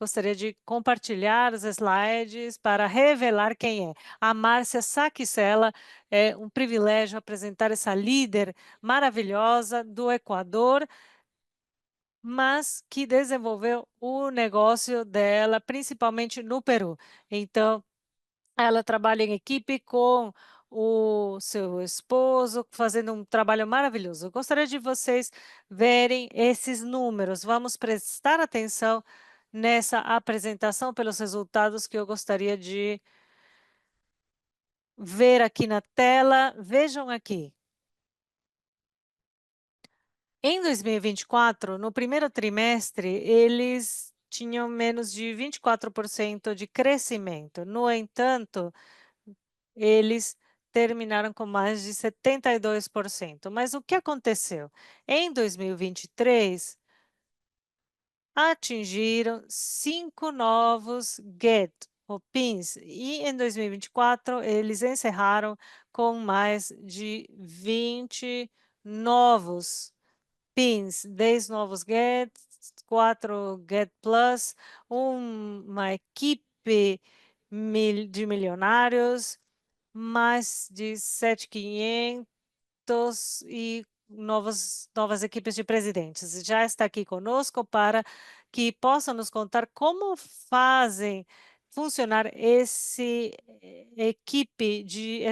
Gostaria de compartilhar os slides para revelar quem é. A Márcia Saquicela, é um privilégio apresentar essa líder maravilhosa do Equador, mas que desenvolveu o negócio dela principalmente no Peru. Então, ela trabalha em equipe com o seu esposo, fazendo um trabalho maravilhoso. Eu gostaria de vocês verem esses números. Vamos prestar atenção nessa apresentação pelos resultados que eu gostaria de ver aqui na tela. Vejam aqui. Em 2024, no primeiro trimestre, eles tinham menos de 24% de crescimento. No entanto, eles terminaram com mais de 72%. Mas o que aconteceu? Em 2023, atingiram 5 novos GET, ou PINs, e em 2024 eles encerraram com mais de 20 novos PINs, 10 novos GETs, 4 GET Plus, uma equipe de milionários, mais de 7.500 e novas equipes de presidentes. Já está aqui conosco para que possa nos contar como fazem funcionar essa equipe de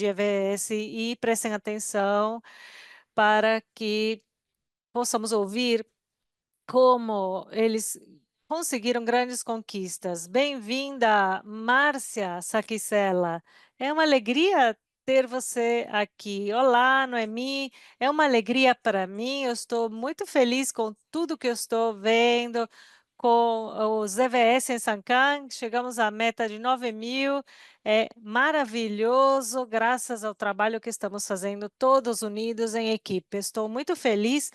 EVS e prestem atenção para que possamos ouvir como eles conseguiram grandes conquistas. Bem-vinda, Márcia Saquicela. É uma alegria ter você aqui. Olá, Noemi. É uma alegria para mim. Eu estou muito feliz com tudo que eu estou vendo, com os EVS em Sancan. Chegamos à meta de 9.000. É maravilhoso, graças ao trabalho que estamos fazendo todos unidos em equipe. Estou muito feliz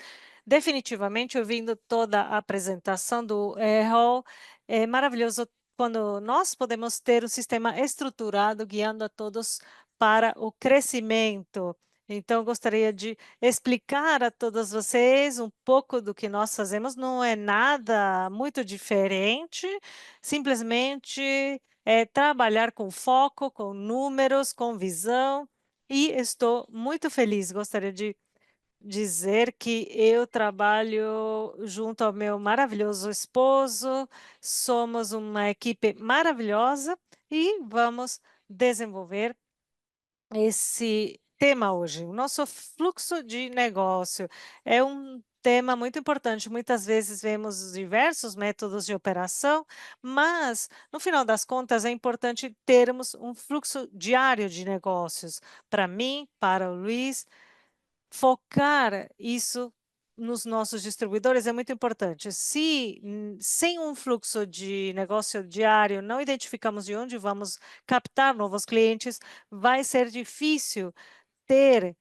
definitivamente ouvindo toda a apresentação do Errol. É maravilhoso quando nós podemos ter um sistema estruturado guiando a todos para o crescimento. Então, gostaria de explicar a todos vocês um pouco do que nós fazemos. Não é nada muito diferente, simplesmente é trabalhar com foco, com números, com visão. E estou muito feliz. Gostaria de dizer que eu trabalho junto ao meu maravilhoso esposo, somos uma equipe maravilhosa e vamos desenvolver esse tema hoje. O nosso fluxo de negócio é um tema muito importante. Muitas vezes vemos diversos métodos de operação, mas, no final das contas, é importante termos um fluxo diário de negócios. Para mim, para o Luiz, focar isso nos nossos distribuidores é muito importante. Se sem um fluxo de negócio diário não identificamos de onde vamos captar novos clientes, vai ser difícil ter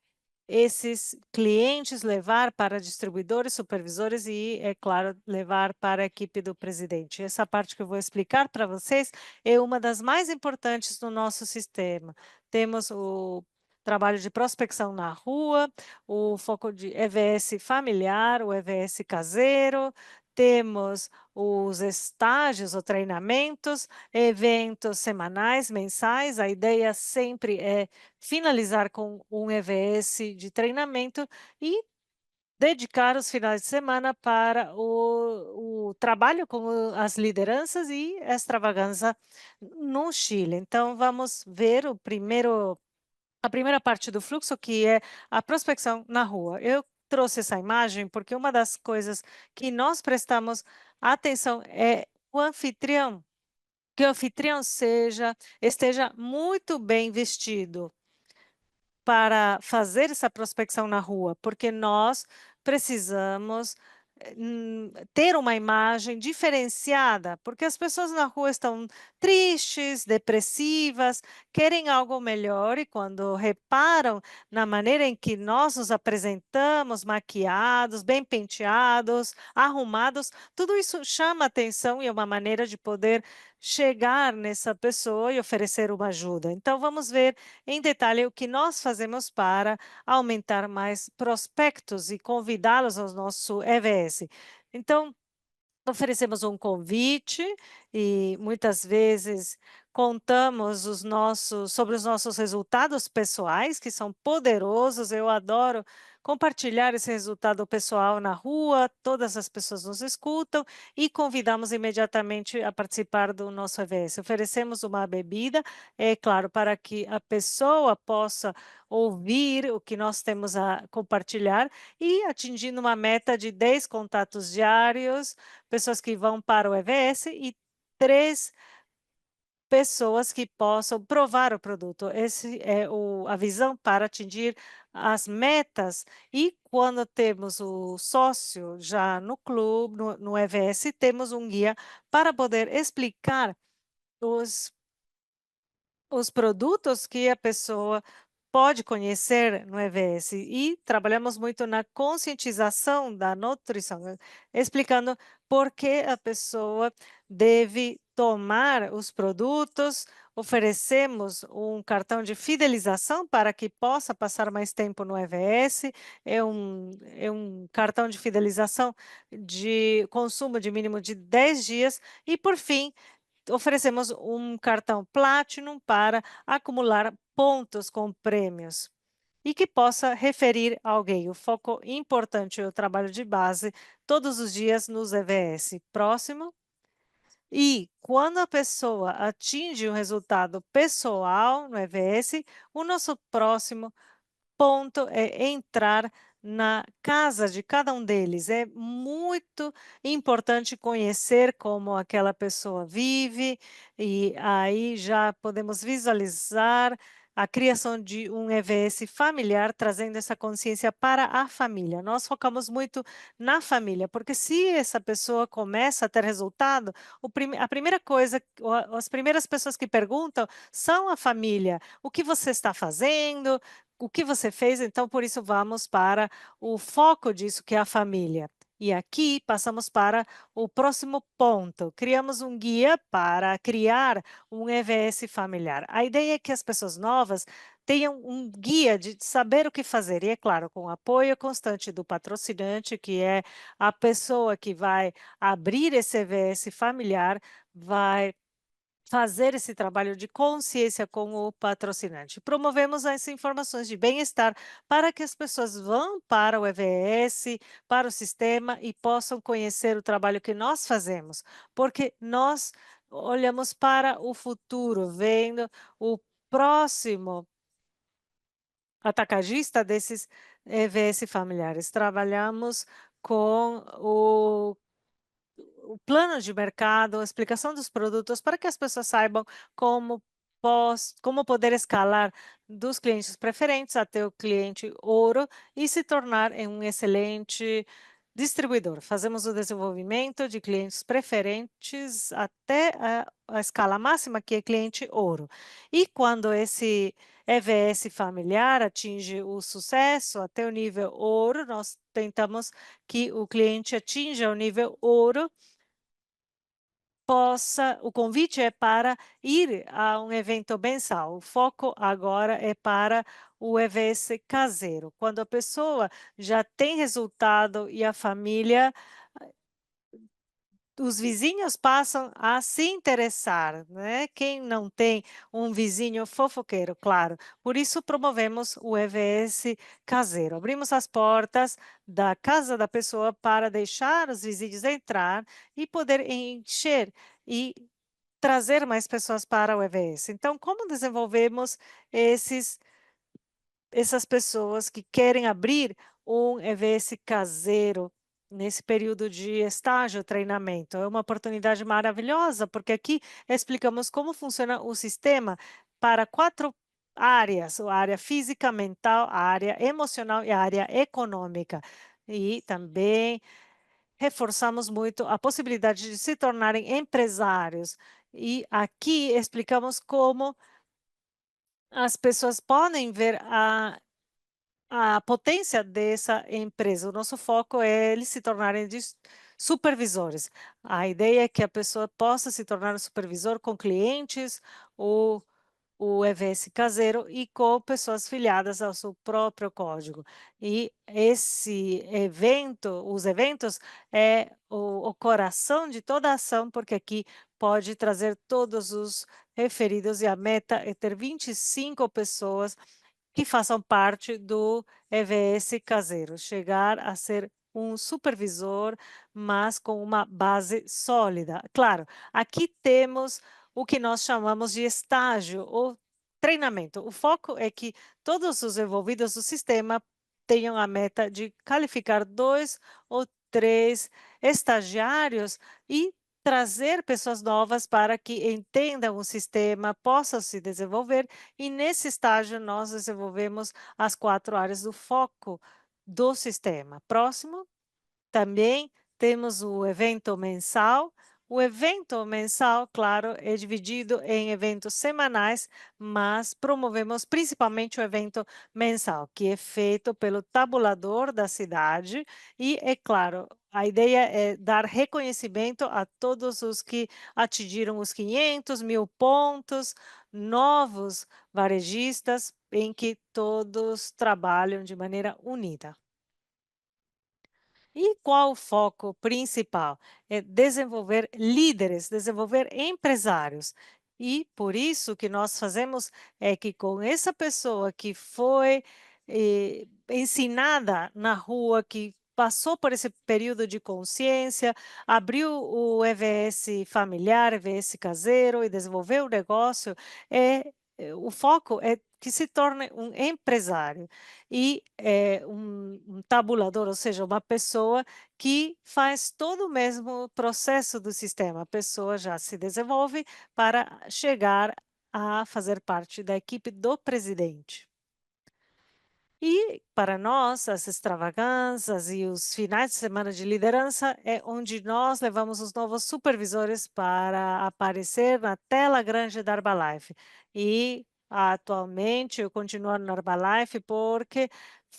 esses clientes, levar para distribuidores, supervisores e, é claro, levar para a equipe do presidente. Essa parte que eu vou explicar para vocês é uma das mais importantes no nosso sistema. Temos o trabalho de prospecção na rua, o foco de EVS familiar, o EVS caseiro, temos os estágios ou treinamentos, eventos semanais, mensais. A ideia sempre é finalizar com um EVS de treinamento e dedicar os finais de semana para o trabalho com as lideranças e extravagância no Chile. Então, vamos ver a primeira parte do fluxo, que é a prospecção na rua. Eu trouxe essa imagem porque uma das coisas que nós prestamos atenção é o anfitrião, que o anfitrião esteja muito bem vestido para fazer essa prospecção na rua, porque nós precisamos ter uma imagem diferenciada, porque as pessoas na rua estão tristes, depressivas, querem algo melhor e quando reparam na maneira em que nós nos apresentamos, maquiados, bem penteados, arrumados, tudo isso chama atenção e é uma maneira de poder chegar nessa pessoa e oferecer uma ajuda. Então, vamos ver em detalhe o que nós fazemos para aumentar mais prospectos e convidá-los ao nosso EVS. Então, oferecemos um convite e muitas vezes contamos sobre os nossos resultados pessoais, que são poderosos. Eu adoro compartilhar esse resultado pessoal na rua, todas as pessoas nos escutam e convidamos imediatamente a participar do nosso EVS. Oferecemos uma bebida, é claro, para que a pessoa possa ouvir o que nós temos a compartilhar e atingindo uma meta de 10 contatos diários, pessoas que vão para o EVS e 3 pessoas que possam provar o produto. Esse é a visão para atingir as metas. E quando temos o sócio já no clube, no EVS, temos um guia para poder explicar os os produtos que a pessoa pode conhecer no EVS e trabalhamos muito na conscientização da nutrição, né, explicando por que a pessoa deve tomar os produtos. Oferecemos um cartão de fidelização para que possa passar mais tempo no EVS. É um cartão de fidelização de consumo de mínimo de 10 dias. E, por fim, oferecemos um cartão Platinum para acumular pontos com prêmios e que possa referir alguém. O foco importante é o trabalho de base todos os dias nos EVS. Próximo. E quando a pessoa atinge um resultado pessoal no EVS, o nosso próximo ponto é entrar na casa de cada um deles. É muito importante conhecer como aquela pessoa vive, e aí já podemos visualizar a criação de um EVS familiar, trazendo essa consciência para a família. Nós focamos muito na família, porque se essa pessoa começa a ter resultado, a primeira coisa, as primeiras pessoas que perguntam são a família. O que você está fazendo? O que você fez? Então, por isso, vamos para o foco disso, que é a família. E aqui passamos para o próximo ponto. Criamos um guia para criar um EVS familiar. A ideia é que as pessoas novas tenham um guia de saber o que fazer. E, é claro, com o apoio constante do patrocinante, que é a pessoa que vai abrir esse EVS familiar, vai fazer esse trabalho de consciência com o patrocinante. Promovemos as informações de bem-estar para que as pessoas vão para o EVS, para o sistema e possam conhecer o trabalho que nós fazemos, porque nós olhamos para o futuro, vendo o próximo atacadista desses EVS familiares. Trabalhamos com o plano de mercado, a explicação dos produtos, para que as pessoas saibam como como poder escalar dos clientes preferentes até o cliente ouro e se tornar em um excelente distribuidor. Fazemos o desenvolvimento de clientes preferentes até a escala máxima, que é cliente ouro. E quando esse EVS familiar atinge o sucesso até o nível ouro, nós tentamos que o cliente atinja o nível ouro. O convite é para ir a um evento mensal. O foco agora é para o EVS caseiro. Quando a pessoa já tem resultado e a família, os vizinhos passam a se interessar, né? Quem não tem um vizinho fofoqueiro, claro. Por isso promovemos o EVS caseiro. Abrimos as portas da casa da pessoa para deixar os vizinhos entrar e poder encher e trazer mais pessoas para o EVS. Então, como desenvolvemos essas pessoas que querem abrir um EVS caseiro nesse período de estágio, treinamento? É uma oportunidade maravilhosa, porque aqui explicamos como funciona o sistema para 4 áreas: a área física, mental, a área emocional e a área econômica. E também reforçamos muito a possibilidade de se tornarem empresários. E aqui explicamos como as pessoas podem ver a potência dessa empresa. O nosso foco é eles se tornarem supervisores. A ideia é que a pessoa possa se tornar um supervisor com clientes ou o EVS caseiro e com pessoas filiadas ao seu próprio código. E os eventos é o coração de toda a ação, porque aqui pode trazer todos os referidos e a meta é ter 25 pessoas que façam parte do EVS caseiro, chegar a ser um supervisor, mas com uma base sólida. Claro, aqui temos o que nós chamamos de estágio ou treinamento. O foco é que todos os envolvidos no sistema tenham a meta de qualificar 2 ou 3 estagiários e trazer pessoas novas para que entendam o sistema, possam se desenvolver, e nesse estágio nós desenvolvemos as 4 áreas do foco do sistema. Próximo. Também temos o evento mensal. O evento mensal, claro, é dividido em eventos semanais, mas promovemos principalmente o evento mensal, que é feito pelo tabulador da cidade. E, é claro, a ideia é dar reconhecimento a todos os que atingiram os 500, 1.000 pontos, novos varejistas, em que todos trabalham de maneira unida. E qual o foco principal? É desenvolver líderes, desenvolver empresários. E por isso que nós fazemos é que com essa pessoa que foi ensinada na rua, que passou por esse período de consciência, abriu o EVS familiar, EVS caseiro e desenvolveu o negócio, o foco é que se torne um empresário e um tabulador, ou seja, uma pessoa que faz todo o mesmo processo do sistema. A pessoa já se desenvolve para chegar a fazer parte da equipe do presidente. E, para nós, as extravagâncias e os finais de semana de liderança é onde nós levamos os novos supervisores para aparecer na tela grande da Herbalife. E, atualmente, eu continuo na Herbalife porque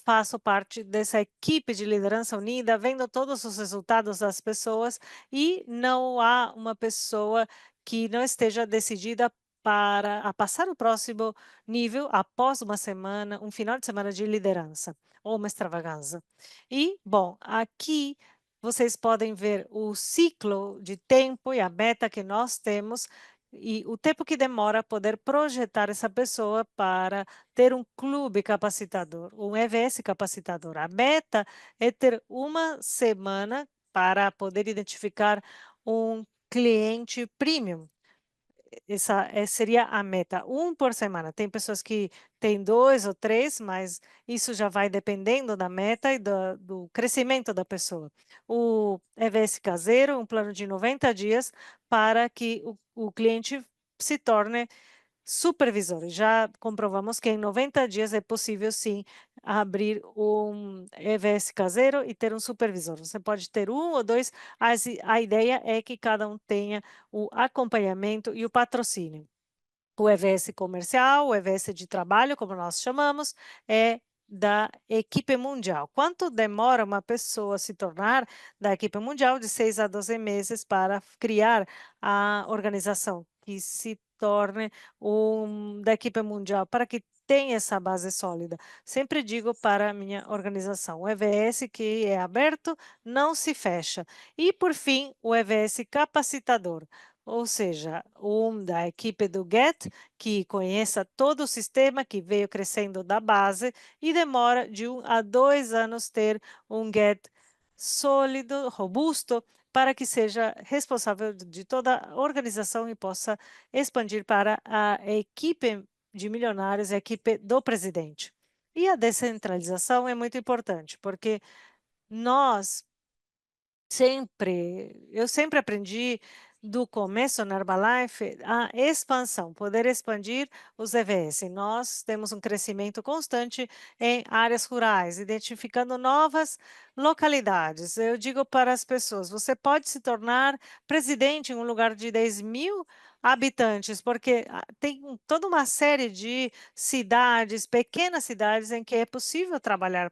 faço parte dessa equipe de liderança unida, vendo todos os resultados das pessoas, e não há uma pessoa que não esteja decidida para passar o próximo nível após uma semana, um final de semana de liderança ou uma extravagância. E, bom, aqui vocês podem ver o ciclo de tempo e a meta que nós temos e o tempo que demora poder projetar essa pessoa para ter um clube capacitador, um EVS capacitador. A meta é ter uma semana para poder identificar um cliente premium. seria a meta, um por semana. Tem pessoas que têm 2 ou 3, mas isso já vai dependendo da meta e do crescimento da pessoa. O EVS caseiro, um plano de 90 dias para que o cliente se torne supervisor. Já comprovamos que em 90 dias é possível, sim, abrir um EVS caseiro e ter um supervisor. Você pode ter um ou dois, a ideia é que cada um tenha o acompanhamento e o patrocínio. O EVS comercial, o EVS de trabalho, como nós chamamos, é da equipe mundial. Quanto demora uma pessoa se tornar da equipe mundial? De 6 a 12 meses para criar a organização que se torne da equipe mundial, para que tenha essa base sólida. Sempre digo para a minha organização, o EVS que é aberto não se fecha. E, por fim, o EVS capacitador, ou seja, da equipe do Get, que conheça todo o sistema que veio crescendo da base e demora de 1 a 2 anos ter um Get sólido, robusto, para que seja responsável de toda a organização e possa expandir para a equipe de milionários, a equipe do presidente. E a descentralização é muito importante, porque nós eu sempre aprendi do começo na Herbalife a expansão, poder expandir os EVS. Nós temos um crescimento constante em áreas rurais, identificando novas localidades. Eu digo para as pessoas: você pode se tornar presidente em um lugar de 10.000 habitantes, porque tem toda uma série de cidades, pequenas cidades, em que é possível trabalhar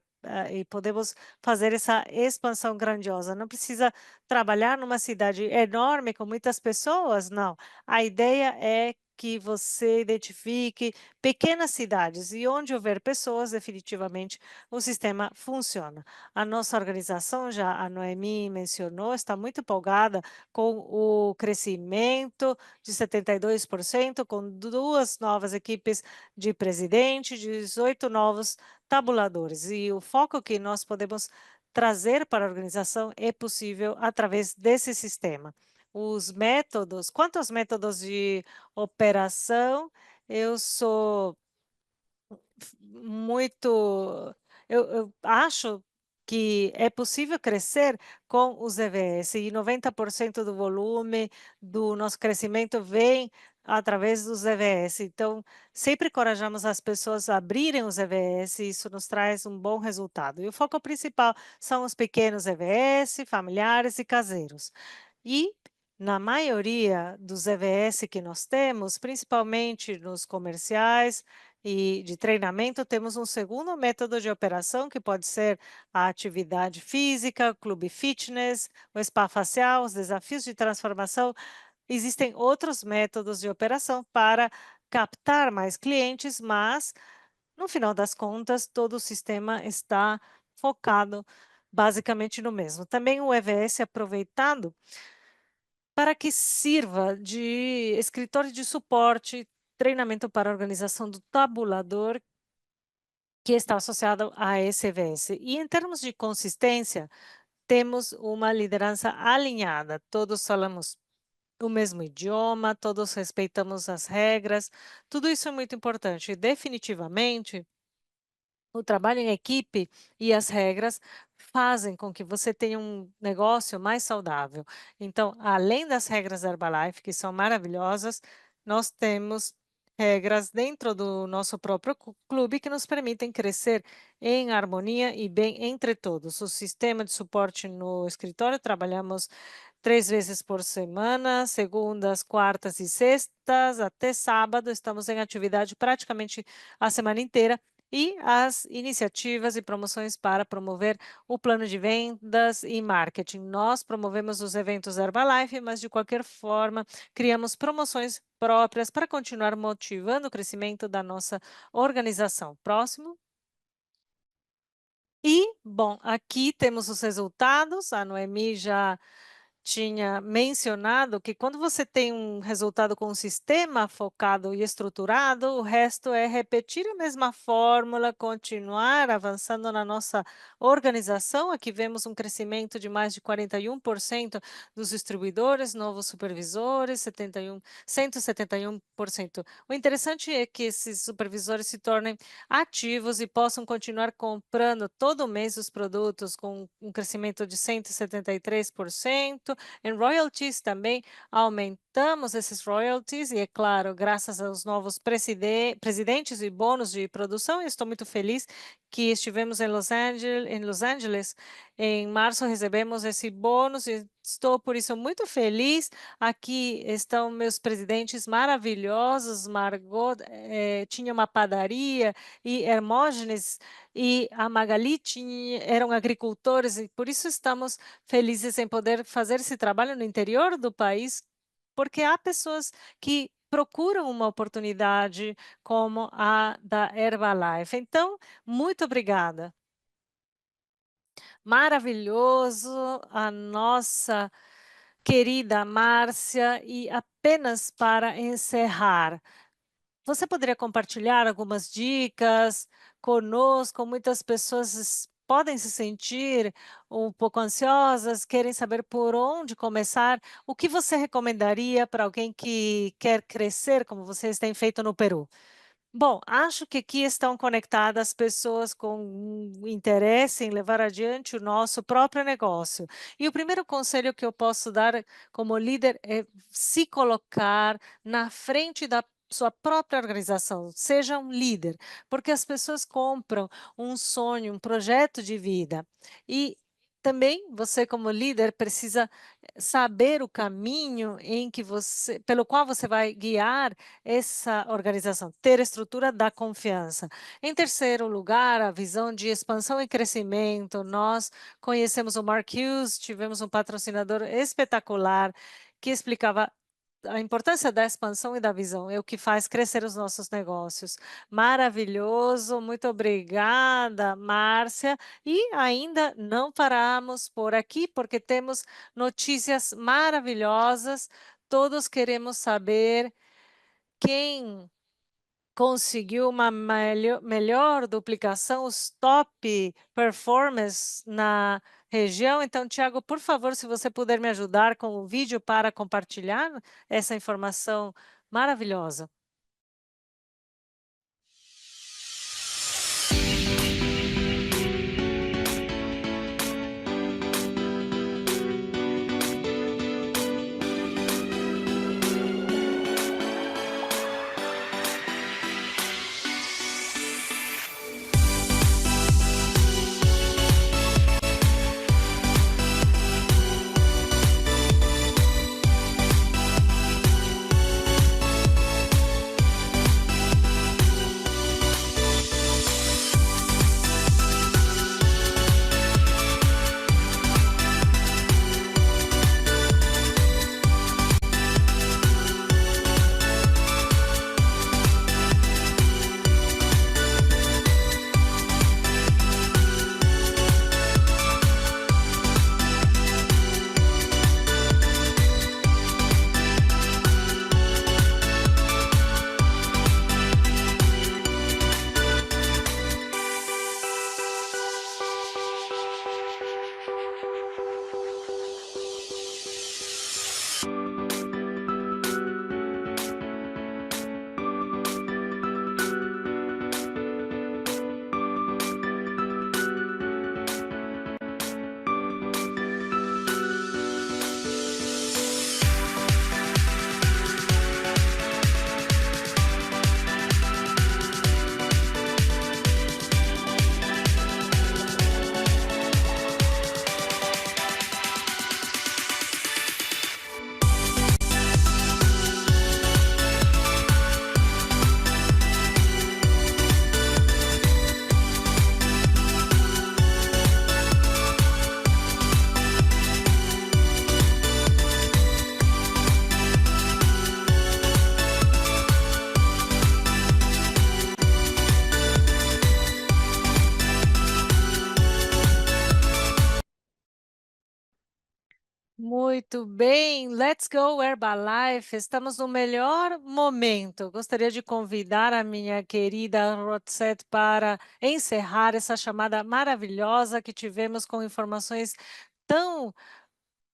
e podemos fazer essa expansão grandiosa. Não precisa trabalhar numa cidade enorme com muitas pessoas, não. A ideia é que você identifique pequenas cidades e onde houver pessoas, definitivamente o sistema funciona. A nossa organização, já a Noemi mencionou, está muito empolgada com o crescimento de 72%, com 2 novas equipes de presidente, 18 novos tabuladores. E o foco que nós podemos trazer para a organização é possível através desse sistema. Os métodos, quanto aos métodos de operação, eu sou muito. Eu acho que é possível crescer com os EVS e 90% do volume do nosso crescimento vem através dos EVS. Então, sempre encorajamos as pessoas a abrirem os EVS e isso nos traz um bom resultado. E o foco principal são os pequenos EVS, familiares e caseiros. E na maioria dos EVS que nós temos, principalmente nos comerciais e de treinamento, temos um segundo método de operação, que pode ser a atividade física, clube fitness, o spa facial, os desafios de transformação. Existem outros métodos de operação para captar mais clientes, mas, no final das contas, todo o sistema está focado basicamente no mesmo. Também o EVS é aproveitado para que sirva de escritório de suporte, treinamento para a organização do tabulador que está associado a esse EVS. E em termos de consistência, temos uma liderança alinhada, todos falamos o mesmo idioma, todos respeitamos as regras, tudo isso é muito importante. E definitivamente, o trabalho em equipe e as regras fazem com que você tenha um negócio mais saudável. Então, além das regras da Herbalife, que são maravilhosas, nós temos regras dentro do nosso próprio clube que nos permitem crescer em harmonia e bem entre todos. O sistema de suporte no escritório, trabalhamos 3 vezes por semana, segundas, quartas e sextas, até sábado, estamos em atividade praticamente a semana inteira. E as iniciativas e promoções para promover o plano de vendas e marketing. Nós promovemos os eventos Herbalife, mas de qualquer forma, criamos promoções próprias para continuar motivando o crescimento da nossa organização. Próximo. E, bom, aqui temos os resultados. A Noemi já tinha mencionado que quando você tem um resultado com um sistema focado e estruturado, o resto é repetir a mesma fórmula, continuar avançando na nossa organização. Aqui vemos um crescimento de mais de 41% dos distribuidores, novos supervisores, 171%. O interessante é que esses supervisores se tornem ativos e possam continuar comprando todo mês os produtos com um crescimento de 173%. Em royalties também aumentamos esses royalties e, é claro, graças aos novos presidentes e bônus de produção, eu estou muito feliz que estivemos em Los Angeles. Em março recebemos esse bônus e estou por isso muito feliz. Aqui estão meus presidentes maravilhosos. Margot tinha uma padaria e Hermógenes e a Magali eram agricultores e por isso estamos felizes em poder fazer esse trabalho no interior do país, porque há pessoas que procuram uma oportunidade como a da Herbalife. Então, muito obrigada. Maravilhoso a nossa querida Márcia. E apenas para encerrar, você poderia compartilhar algumas dicas conosco? Muitas pessoas podem se sentir um pouco ansiosas, querem saber por onde começar. O que você recomendaria para alguém que quer crescer, como vocês têm feito no Peru? Bom, acho que aqui estão conectadas pessoas com um interesse em levar adiante o nosso próprio negócio. E o primeiro conselho que eu posso dar como líder é se colocar na frente da sua própria organização. Seja um líder, porque as pessoas compram um sonho, um projeto de vida. E também você, como líder, precisa saber o caminho pelo qual você vai guiar essa organização, ter a estrutura da confiança. Em terceiro lugar, a visão de expansão e crescimento. Nós conhecemos o Mark Hughes, tivemos um patrocinador espetacular que explicava a importância da expansão e da visão, é o que faz crescer os nossos negócios. Maravilhoso, muito obrigada, Márcia. E ainda não paramos por aqui, porque temos notícias maravilhosas. Todos queremos saber quem conseguiu uma melhor duplicação, os top performers na região. Então, Tiago, por favor, se você puder me ajudar com o vídeo para compartilhar essa informação maravilhosa. Muito bem, Let's Go Herbalife. Estamos no melhor momento. Gostaria de convidar a minha querida Roxette para encerrar essa chamada maravilhosa que tivemos com informações tão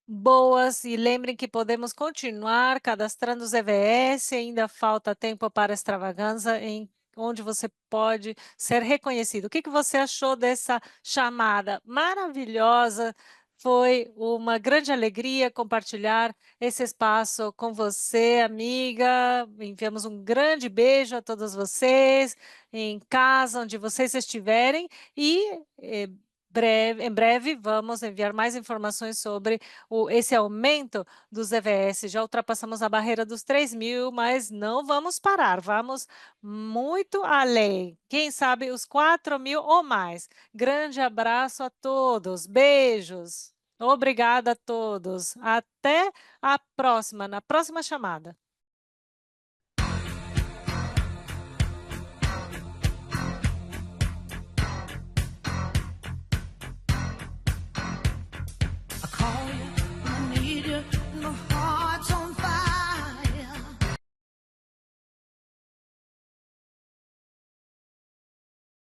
boas. E lembrem que podemos continuar cadastrando os EVS, ainda falta tempo para extravaganza, em onde você pode ser reconhecido. O que você achou dessa chamada maravilhosa? Foi uma grande alegria compartilhar esse espaço com você, amiga. Enviamos um grande beijo a todos vocês, em casa, onde vocês estiverem, e em breve vamos enviar mais informações sobre esse aumento dos EVS. Já ultrapassamos a barreira dos 3.000, mas não vamos parar, vamos muito além. Quem sabe os 4.000 ou mais. Grande abraço a todos, beijos. Obrigada a todos. Até a próxima, na próxima chamada.